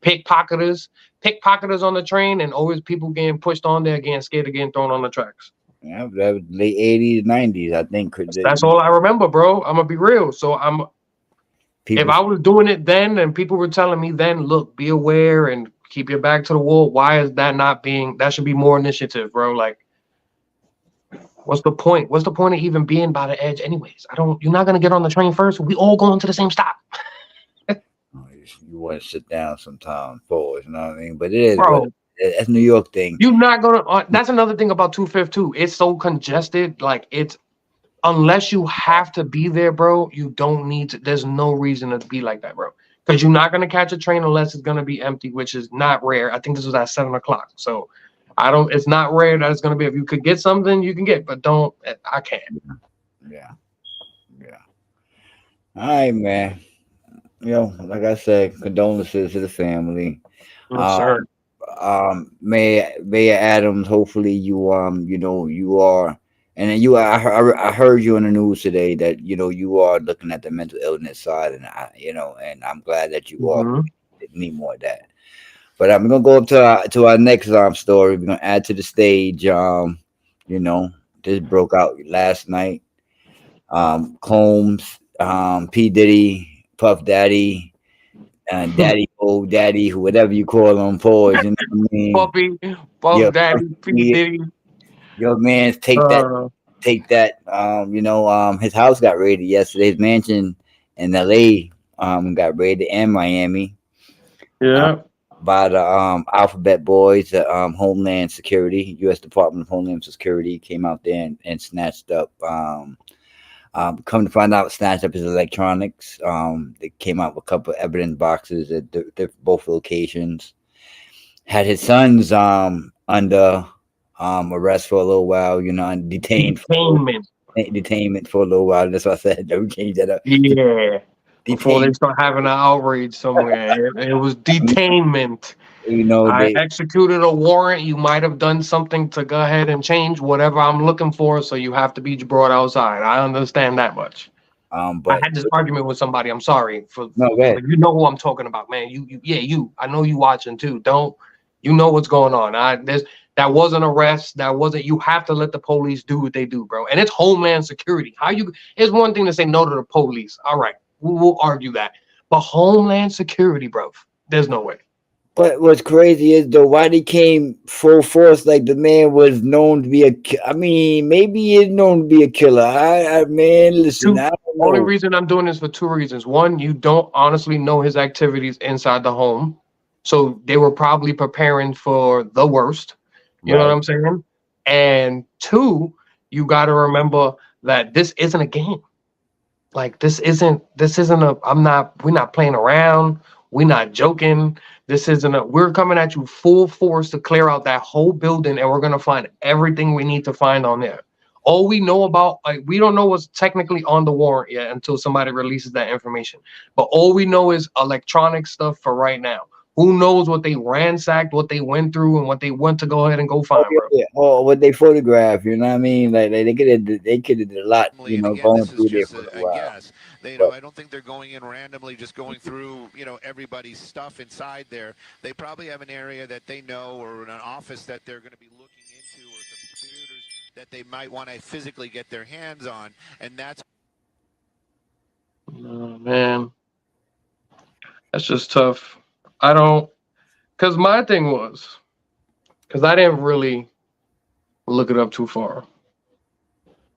Pickpocketers, pickpocketers on the train, and always people getting pushed on there, getting scared of getting thrown on the tracks. Yeah, that was late '80s, '90s. I think That's all I remember, bro. I'm gonna be real. So if people. I was doing it then, and people were telling me then, look, be aware and keep your back to the wall. Why is that not being? That should be more initiative, bro. Like, what's the point? What's the point of even being by the edge, anyways? I don't. You're not gonna get on the train first. We all going to the same stop, You want to sit down sometime for it, you know what I mean? But it is what bro. that's New York thing. You're not gonna. That's another thing about 252. It's so congested. Like it's unless you have to be there, bro. You don't need to. There's no reason to be like that, bro. Because you're not gonna catch a train unless it's gonna be empty, which is not rare. I think this was at 7 o'clock. So I don't. It's not rare that it's gonna be. If you could get something, you can get, but don't. I can't. Yeah, yeah. All right, man. You know, like I said, condolences to the family. Yes, Uh, sir. Mayor Adams. Hopefully, you know, you are, and then you. I heard you on the news today that you know you are looking at the mental illness side, and you know, and I'm glad that you are. Mm-hmm. Need more of that. But I'm gonna go up to our next story. We're gonna add to the stage. You know, this broke out last night. Combs, P Diddy, Puff Daddy, Daddy, old Daddy, whatever you call them, boys. You know what I mean? Puppy, Puff Your Daddy, P Diddy. your man, Uh, take that. You know, his house got raided yesterday. His mansion in L.A. Got raided, and Miami. Uh, yeah. by the Alphabet Boys, Homeland Security, U.S. Dept.of Homeland Security came out there and snatched up. Come to find out, snatched up his electronics. They came out with a couple of evidence boxes at both locations. Had his sons under arrest for a little while, you know, and Detainment. detainment for a little while. That's why I said that we changed that up. Yeah. Before they Detained, start having an outrage somewhere, it was detainment. you know, I they executed a warrant. You might have done something to go ahead and change whatever I'm looking for, so you have to be brought outside. I understand that much. I but had this argument with somebody. I'm sorry no, go ahead. but you know who I'm talking about, man. Yeah, you. I know you watching too. Don't you know what's going on? That wasn't arrest. That wasn't. You have to let the police do what they do, bro. And it's Homeland Security. How you? It's one thing to say no to the police. All right, we'll argue that. But Homeland Security, bro. There's no way. But what's crazy is though, why they came full force like the man was known to be I mean, maybe he is known to be a killer. Man, listen, Two I don't only know. reason I'm doing this for two reasons. One, you don't honestly know his activities inside the home. So they were probably preparing for the worst. You know what Right. I'm saying? And two, you gotta remember that this isn't a game. Like this isn't a we're not playing around, we're not joking. This isn't a we're coming at you full force to clear out that whole building, and we're gonna find everything we need to find on there. All we know about, like, we don't know what's technically on the warrant yet until somebody releases that information. But all we know is electronic stuff for right now. Who knows what they ransacked, what they went through, and what they went to go ahead and go Oh find, yeah, bro. yeah. Oh, what they photograph, you know what I mean? Like they could have did a lot, And again, going this is through there just for a a while. guess. But I don't think they're going in randomly, just going through, everybody's stuff inside there. They probably have an area that they know, or an office that they're going to be looking into, or some computers that they might want to physically get their hands on, and that's. Oh, man, that's just tough. I don't, because my thing was, because I didn't really look it up too far.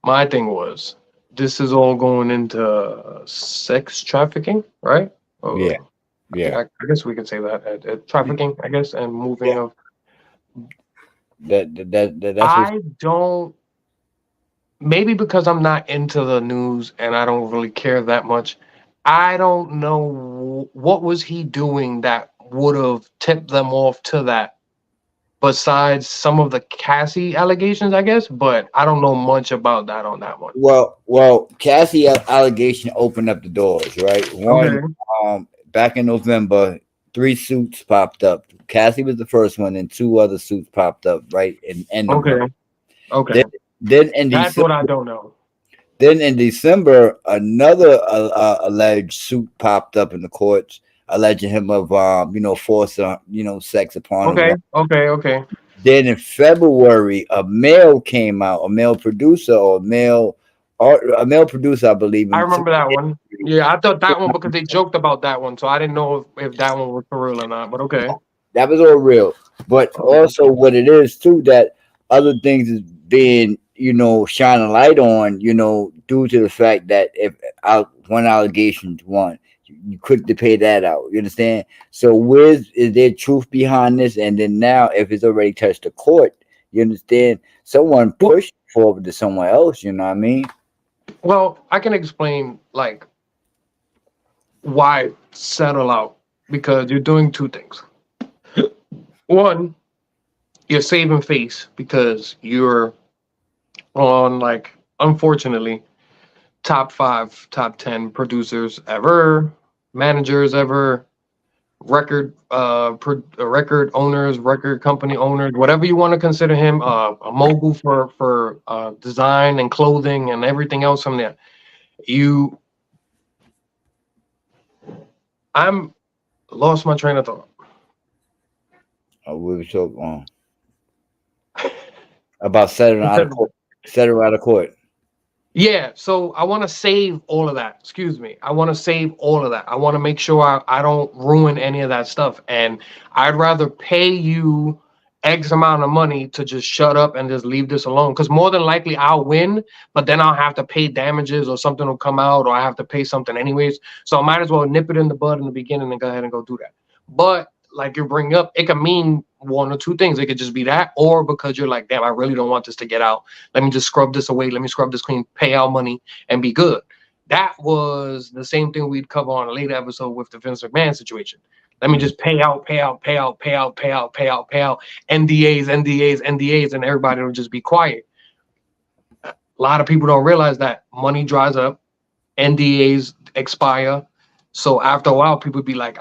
My thing was, this is all going into sex trafficking, right? yeah, I think yeah, I guess we could say that trafficking, I guess, and moving yeah. of. That's what. I don't. Maybe because I'm not into the news and I don't really care that much. I don't know what was he doing that would have tipped them off to that. Besides some of the Cassie allegations, I guess, but I don't know much about that on that one. Well, Cassie allegation opened up the doors, right? One, Okay. back in November, three suits popped up. Cassie was the first one, and two other suits popped up right in Okay. November. Okay. Then, then in That's December, what I don't know. another alleged suit popped up in the courts, alleging him of force, sex upon a Okay. woman. Okay. Okay. Then in February, a male came out, a male producer or a male producer, I believe, I in remember that one. Yeah, I thought that one because they joked about that one, so I didn't know if that one was for real or not. But okay. that was all real. But Okay. also, what it is too, that other things is being, shine a light on, due to the fact that if one allegation won, you couldn't pay that out. You understand? So, is there truth behind this? And then now, if it's already touched the court, you understand? Someone Well, pushed forward to someone else. You know what I mean? well, I can explain like why settle out because you're doing two things. One, you're saving face because you're on, like, unfortunately, top five, top 10 producers ever, managers ever, record owners, record company owners, whatever you want to consider him, a mogul for design and clothing and everything else from there. You, I'm lost my train of thought. We were talking about settling out of court. Settling out of court. Yeah, so I want to save all of that. Excuse me. I want to save all of that. I want to make sure I don't ruin any of that stuff. And I'd rather pay you X amount of money to just shut up and just leave this alone. Because more than likely I'll win, but then I'll have to pay damages or something will come out or I have to pay something anyways. So I might as well nip it in the bud in the beginning and go ahead and go do that. But like you're bringing up, it could mean one or two things. It could just be that, or because you're like, damn, I really don't want this to get out. Let me just scrub this away. Let me scrub this clean, pay out money, and be good. That was the same thing we'd cover on a later episode with the Vince McMahon situation. Let me just pay out, pay out, pay out, pay out, pay out, pay out, pay out, NDAs, NDAs, NDAs, and everybody will just be quiet. A lot of people don't realize that money dries up, NDAs expire. So after a while, people be like,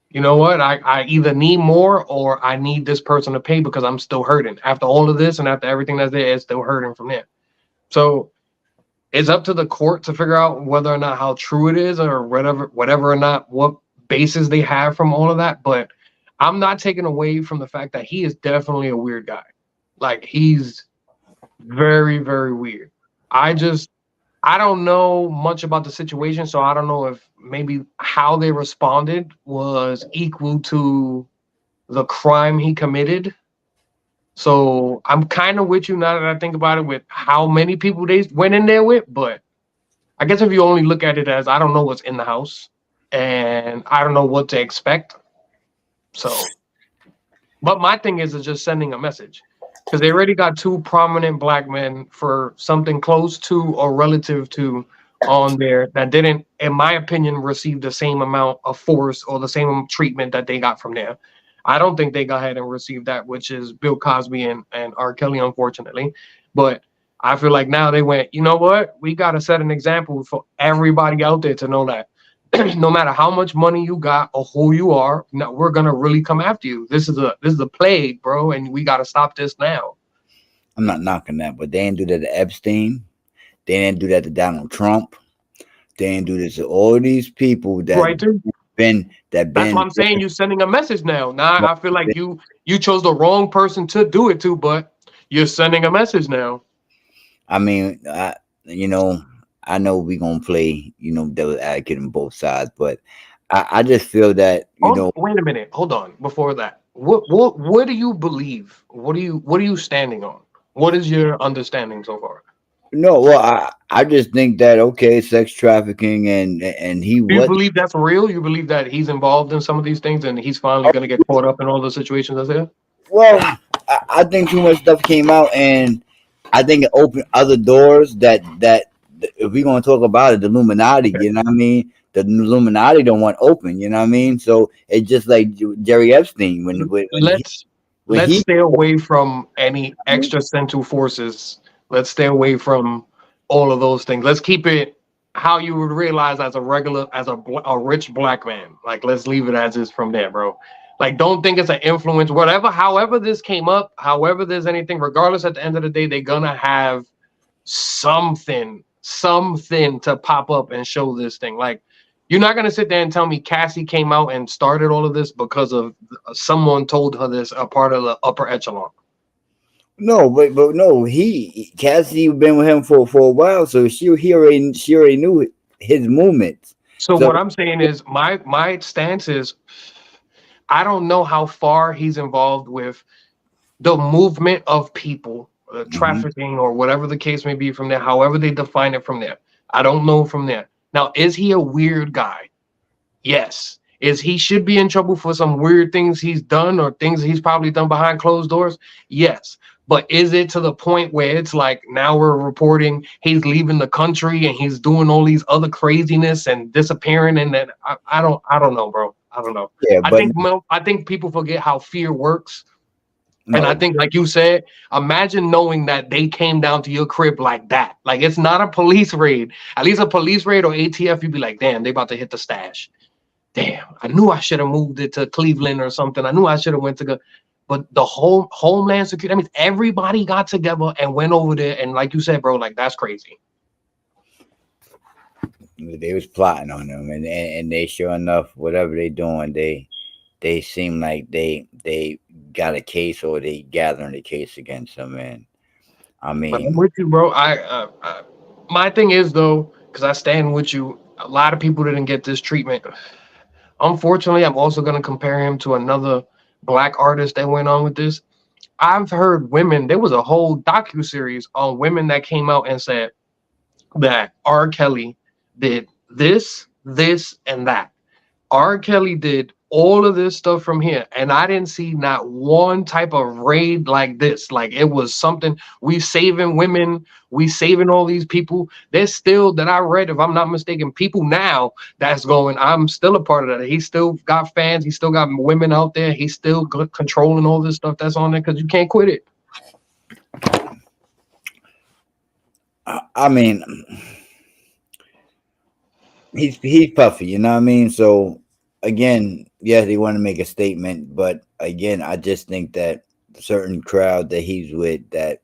you know what? I either need more or I need this person to pay because I'm still hurting. After all of this and after everything that's there, it's still hurting from there. So it's up to the court to figure out whether or not how true it is or whatever or not what basis they have from all of that. But I'm not taking away from the fact that he is definitely a weird guy. Like, he's very, very weird. I don't know much about the situation, so I don't know if maybe how they responded was equal to the crime he committed. So I'm kind of with you now that I think about it with how many people they went in there with. But I guess if you only look at it as I don't know what's in the house and I don't know what to expect. So, but my thing is just sending a message because they already got two prominent black men for something close to or relative to on there that didn't, in my opinion, receive the same amount of force or the same treatment that they got from there. I don't think they got ahead and received that, which is Bill Cosby and R. Kelly, unfortunately. But I feel like now they went, you know what? We got to set an example for everybody out there to know that no matter how much money you got or who you are, no, we're gonna really come after you. This is a plague, bro, and we got to stop this now. I'm not knocking that, but they didn't do that to Epstein. They didn't do that to Donald Trump. They didn't do this to all these people that Right, too. That's what I'm saying. You're sending a message now. Now I feel like you chose the wrong person to do it to, but you're sending a message now. I mean, you know, I know we're gonna play, you know, devil's advocate on both sides, but I just feel that, you know. Wait a minute. Hold on. Before that, what do you believe? What are you standing on? What is your understanding so far? No, well, I just think that okay, sex trafficking and he Do you was. believe that's real? You believe that he's involved in some of these things and he's finally going to get caught up in all the situations that's there? Well, I think too much stuff came out, and I think it opened other doors that if we're gonna talk about it, the Illuminati, you know what I mean? The Illuminati don't want open, you know what I mean? So it's just like Jerry Epstein Let's stay away from any extrasensual forces. Let's stay away from all of those things. Let's keep it how you would realize as a rich black man. Like, let's leave it as is from there, bro. Like, don't think it's an influence, whatever, however this came up, however there's anything, regardless, at the end of the day, they're gonna have something to pop up and show this thing. Like, you're not gonna sit there and tell me Cassie came out and started all of this because of someone told her this, a part of the upper echelon. No, but no, Cassie been with him for a while, so she already knew his movements. So what I'm saying is my stance is I don't know how far he's involved with the movement of people, trafficking or whatever the case may be from there, however they define it from there. I don't know from there. Now, is he a weird guy? Yes. Is he should be in trouble for some weird things he's done or things he's probably done behind closed doors? Yes. But is it to the point where it's like now we're reporting he's leaving the country and he's doing all these other craziness and disappearing? And then I don't know, bro. I don't know. Yeah, I think people forget how fear works. No. And I think, like you said, imagine knowing that they came down to your crib like that. Like, it's not a police raid. At least a police raid or ATF, you'd be like, damn, they about to hit the stash. Damn, I knew I should have moved it to Cleveland or something. I knew I should have went to go. But the whole Homeland Security, I mean, everybody got together and went over there. And like you said, bro, like, that's crazy. They was plotting on them. And they, sure enough, whatever they doing, they seem like they got a case or they gathering a case against them. And I mean, but I'm with you, bro. My thing is, though, because I stand with you, a lot of people didn't get this treatment. Unfortunately, I'm also going to compare him to another black artist that went on with this. I've heard women, there was a whole docuseries on women that came out and said that R. Kelly did this, and that. R. Kelly did all of this stuff from here, and I didn't see not one type of raid like this. Like, it was something, we saving women, we saving all these people. There's still, that I read, if I'm not mistaken, people now that's going, I'm still a part of that. He still got fans, he still got women out there, he's still controlling all this stuff that's on there because you can't quit it. I mean, he's puffy, you know what I mean? So again, yeah, they want to make a statement, but again, I just think that certain crowd that he's with, that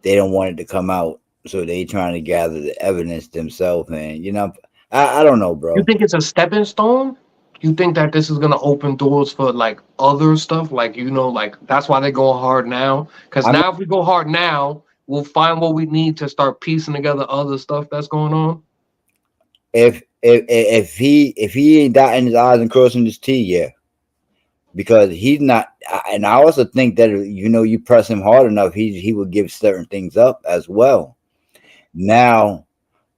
they don't want it to come out, so they trying to gather the evidence themselves. And you know, I don't know, bro. You think it's a stepping stone? You think that this is gonna open doors for like other stuff, like, you know, like that's why they're going hard now? Because now, if we go hard now, we'll find what we need to start piecing together other stuff that's going on. If he ain't dotting his I's and crossing his T, yeah. because he's not. And I also think that you press him hard enough, he will give certain things up as well. Now,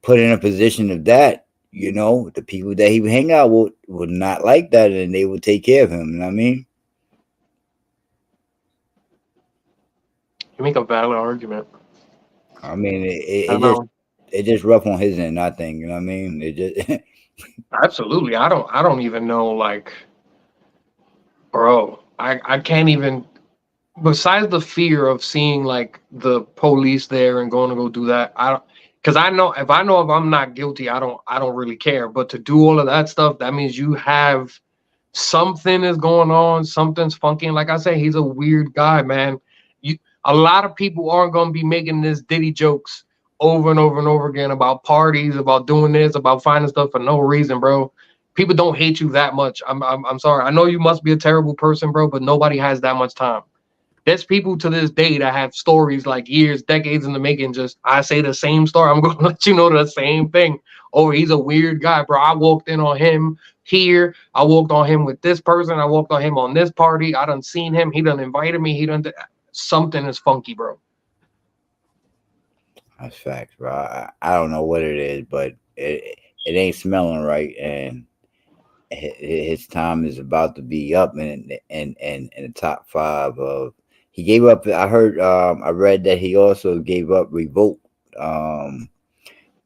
put in a position of that, the people that he would hang out with would not like that, and they would take care of him. You know what I mean? You make a valid argument. I mean, I don't know. it just rough on his end. I think, you know what I mean. It just Absolutely. I don't even know, like, bro. I can't even. Besides the fear of seeing like the police there and going to go do that, I don't, because I know if I'm not guilty, I don't really care. But to do all of that stuff, that means you have something is going on, something's funky. And like I say, he's a weird guy, man. You A lot of people aren't gonna be making this Diddy jokes over and over and over again about parties, about doing this, about finding stuff for no reason, bro. People don't hate you that much. I'm sorry. I know you must be a terrible person, bro, but nobody has that much time. There's people to this day that have stories like years, decades in the making. Just I say the same story. I'm going to let you know the same thing. Oh, he's a weird guy, bro. I walked in on him here. I walked on him with this person. I walked on him on this party. I done seen him. He done invited me. He done something is funky, bro. that's facts, bro. I don't know what it is, but it ain't smelling right, and his time is about to be up in the top five of. He gave up. I heard. I read that he also gave up revolt.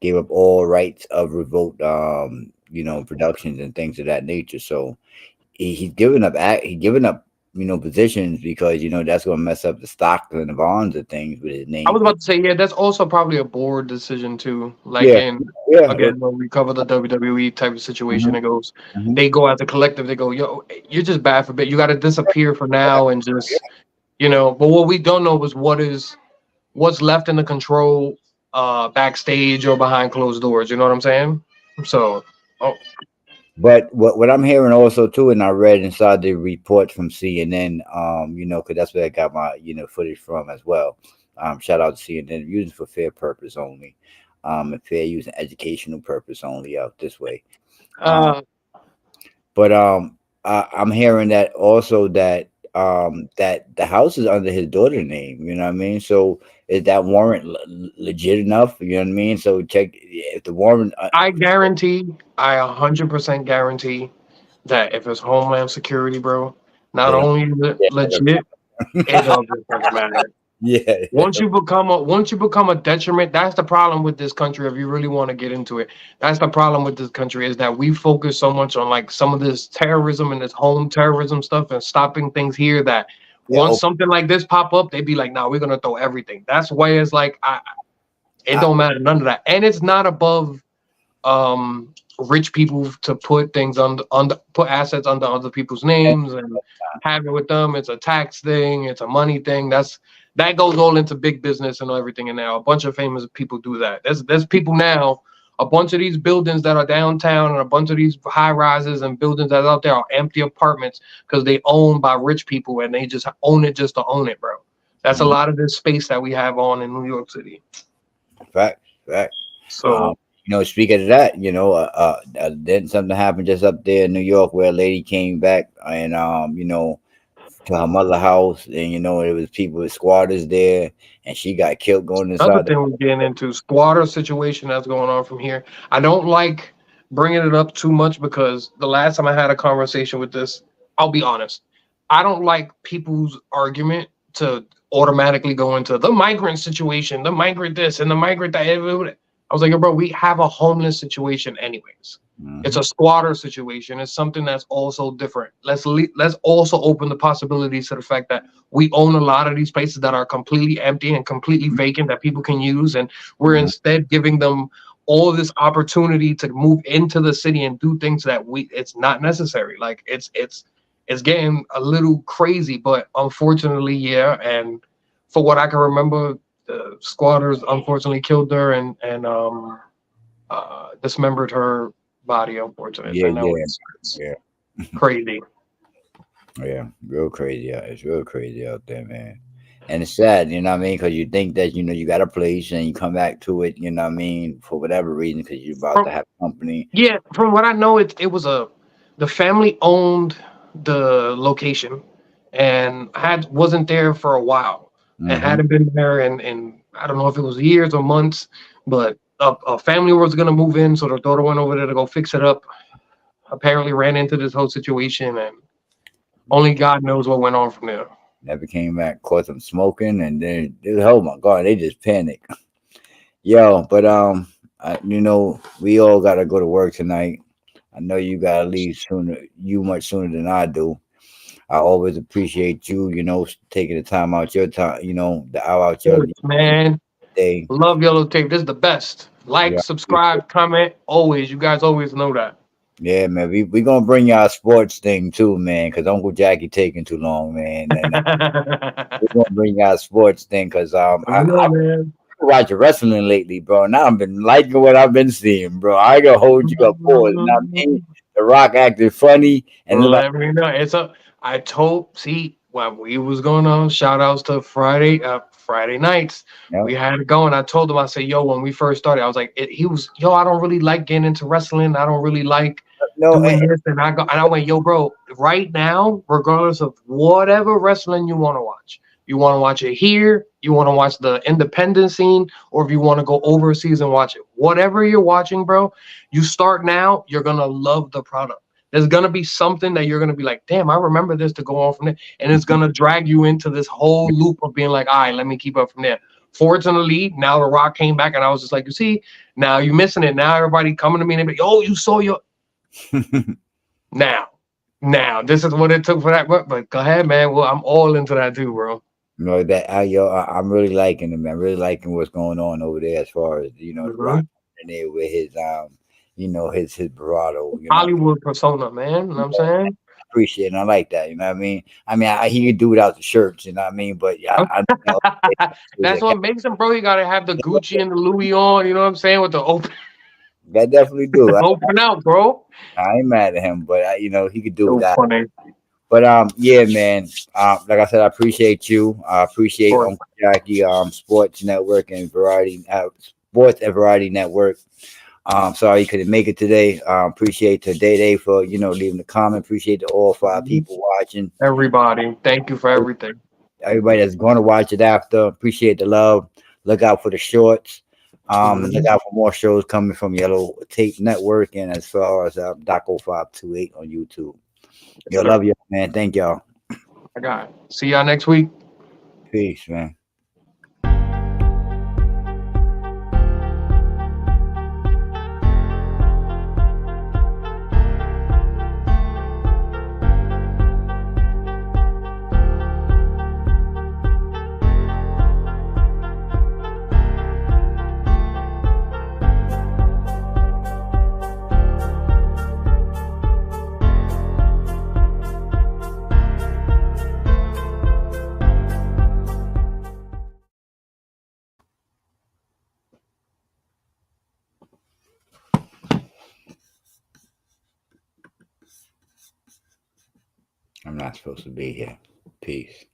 Gave up all rights of revolt. Productions and things of that nature. So he's given up. He's given up. Positions because that's going to mess up the stocks and the bonds of things with his I name. was about to say, yeah, that's also probably a board decision too. Like Yeah, in yeah. again, when we cover the WWE type of situation, Mhm, it goes, mhm. they go as a collective, they go, yo, you're just bad for bit. You got to disappear for now and just, But what we don't know is what's left in the control, backstage or behind closed doors. You know what I'm saying? So, oh, But what I'm hearing also too, and I read inside the reports from CNN, because that's where I got my footage from as well. Shout out to CNN, using for fair purpose only, and fair use and educational purpose only out this way. Um, uh, but I'm hearing that also that the house is under his daughter's name. You know what I mean? So is that warrant legit enough? You know what I mean? So check if the warrant. I guarantee, I 100% guarantee that if it's Homeland Security, bro, not They don't. only is it legit, it doesn't fucking matter. Yeah. Once you become a detriment, that's the problem with this country. If you really want to get into it, that's the problem with this country is that we focus so much on like some of this terrorism and this home terrorism stuff and stopping things here that once Yeah, something like this pop up, they be like, "Nah, we're gonna throw everything." That's why it's like it I, don't matter none of that, and it's not above rich people to put things on put assets under other people's names and have it with them. It's a tax thing, it's a money thing. That goes all into big business and everything. And now a bunch of famous people do that. There's people now, a bunch of these buildings that are downtown and a bunch of these high rises and buildings that are out there are empty apartments because they owned by rich people and they just own it just to own it, bro. That's a Mhm. lot of this space that we have on in New York City. Fact, fact. So Speaking of that, then something happened just up there in New York where a lady came back and to her mother house, and it was people with squatters there, and she got killed going another inside the. thing we're getting into squatter situation that's going on from here. I don't like bringing it up too much because the last time I had a conversation with this, I'll be honest, I don't like people's argument to automatically go into the migrant situation, the migrant this and the migrant that. I was like, bro, we have a homeless situation anyways. It's Mhm. a squatter situation. It's something that's also different. Let's also open the possibilities to the fact that we own a lot of these places that are completely empty and completely vacant that people can use, and we're Mhm. instead giving them all this opportunity to move into the city and do things that it's not necessary. Like it's getting a little crazy, but unfortunately, yeah. And for what I can remember, the squatters unfortunately killed her and dismembered her body, unfortunately. Yeah, I know yeah, it's yeah, crazy. yeah. Real crazy. It's real crazy out there, man. And it's sad, you know what I mean? Because you think that you got a place and you come back to it, you know what I mean, for whatever reason, because you're about to From have company. Yeah, from what I know, it was the family owned. the location, and wasn't there for a while, and Mm-hmm. hadn't been there in I don't know if it was years or months, but a family was gonna move in, so the daughter went over there to go fix it up. Apparently, ran into this whole situation, and only God knows what went on from there. Never came back. Caught them smoking, and then oh my god, they just panicked. Yo, but we all gotta go to work tonight. I know you gotta leave sooner. You much sooner than I do. I always appreciate you. Taking the time out your time. The hour out your Thanks, man. day. Love Yellow Tape. This is the best. Like, Yeah, I appreciate. subscribe, comment. Always. You guys always know that. Yeah, man. We gonna bring y'all sports thing too, man. Cause Uncle Jackie taking too long, man. And Let we're gonna bring y'all sports thing. Cause me know, man. watching wrestling lately, bro. Now I've been liking what I've been seeing, bro. I ain't gonna hold you up for it. Now me, The Rock acted funny, and then like, Let me know. I told, see, when we was going on, shout outs to Friday nights. no, We had it going. I told him, I said, yo, when we first started, I was like, he was, yo, I don't really like getting into wrestling. I don't really like no, doing this. And I went, yo, bro, right now, regardless of whatever wrestling you want to watch, you want to watch it here, you want to watch the independent scene, or if you want to go overseas and watch it, whatever you're watching, bro, you start now, you're going to love the product. There's gonna be something that you're gonna be like, damn, I remember this to go on from there, and it's gonna drag you into this whole loop of being like, all right, let me keep up from there. Fortunately, now The Rock came back, and I was just like, you see, now you're missing it. Now everybody coming to me and be, oh, you saw your now, now this is what it took for that. But go ahead, man. Well, I'm all into that too, bro. I'm really liking it, man. Really liking what's going on over there as far as The Rock Mhm. in there with his his bravado. Hollywood persona, man. You know what I'm saying? Appreciate it. I like that. You know what I mean? He could do without the shirts. You know what I mean? But yeah, I know That's what makes him, bro. You gotta have the Gucci and the Louis on. You know what I'm saying? With the open, that definitely do. open out, bro. I ain't mad at him, but he could do So without. funny. But yeah, man. Like I said, I appreciate you. I Of appreciate course. Uncle Jackie, Sports Network and Variety, Sports and Variety Network. Sorry you couldn't make it today. Appreciate the day for leaving the comment. Appreciate the all 5 people watching. Everybody, thank you for everything. Everybody that's going to watch it after. Appreciate the love. Look out for the shorts. And look Mhm. out for more shows coming from Yellow Tape Network and as far as Doc0528 on YouTube. Yes, Yo, sir. love you, man. Thank y'all. I got it. See y'all next week. Peace, man. I'm not supposed to be here. Peace.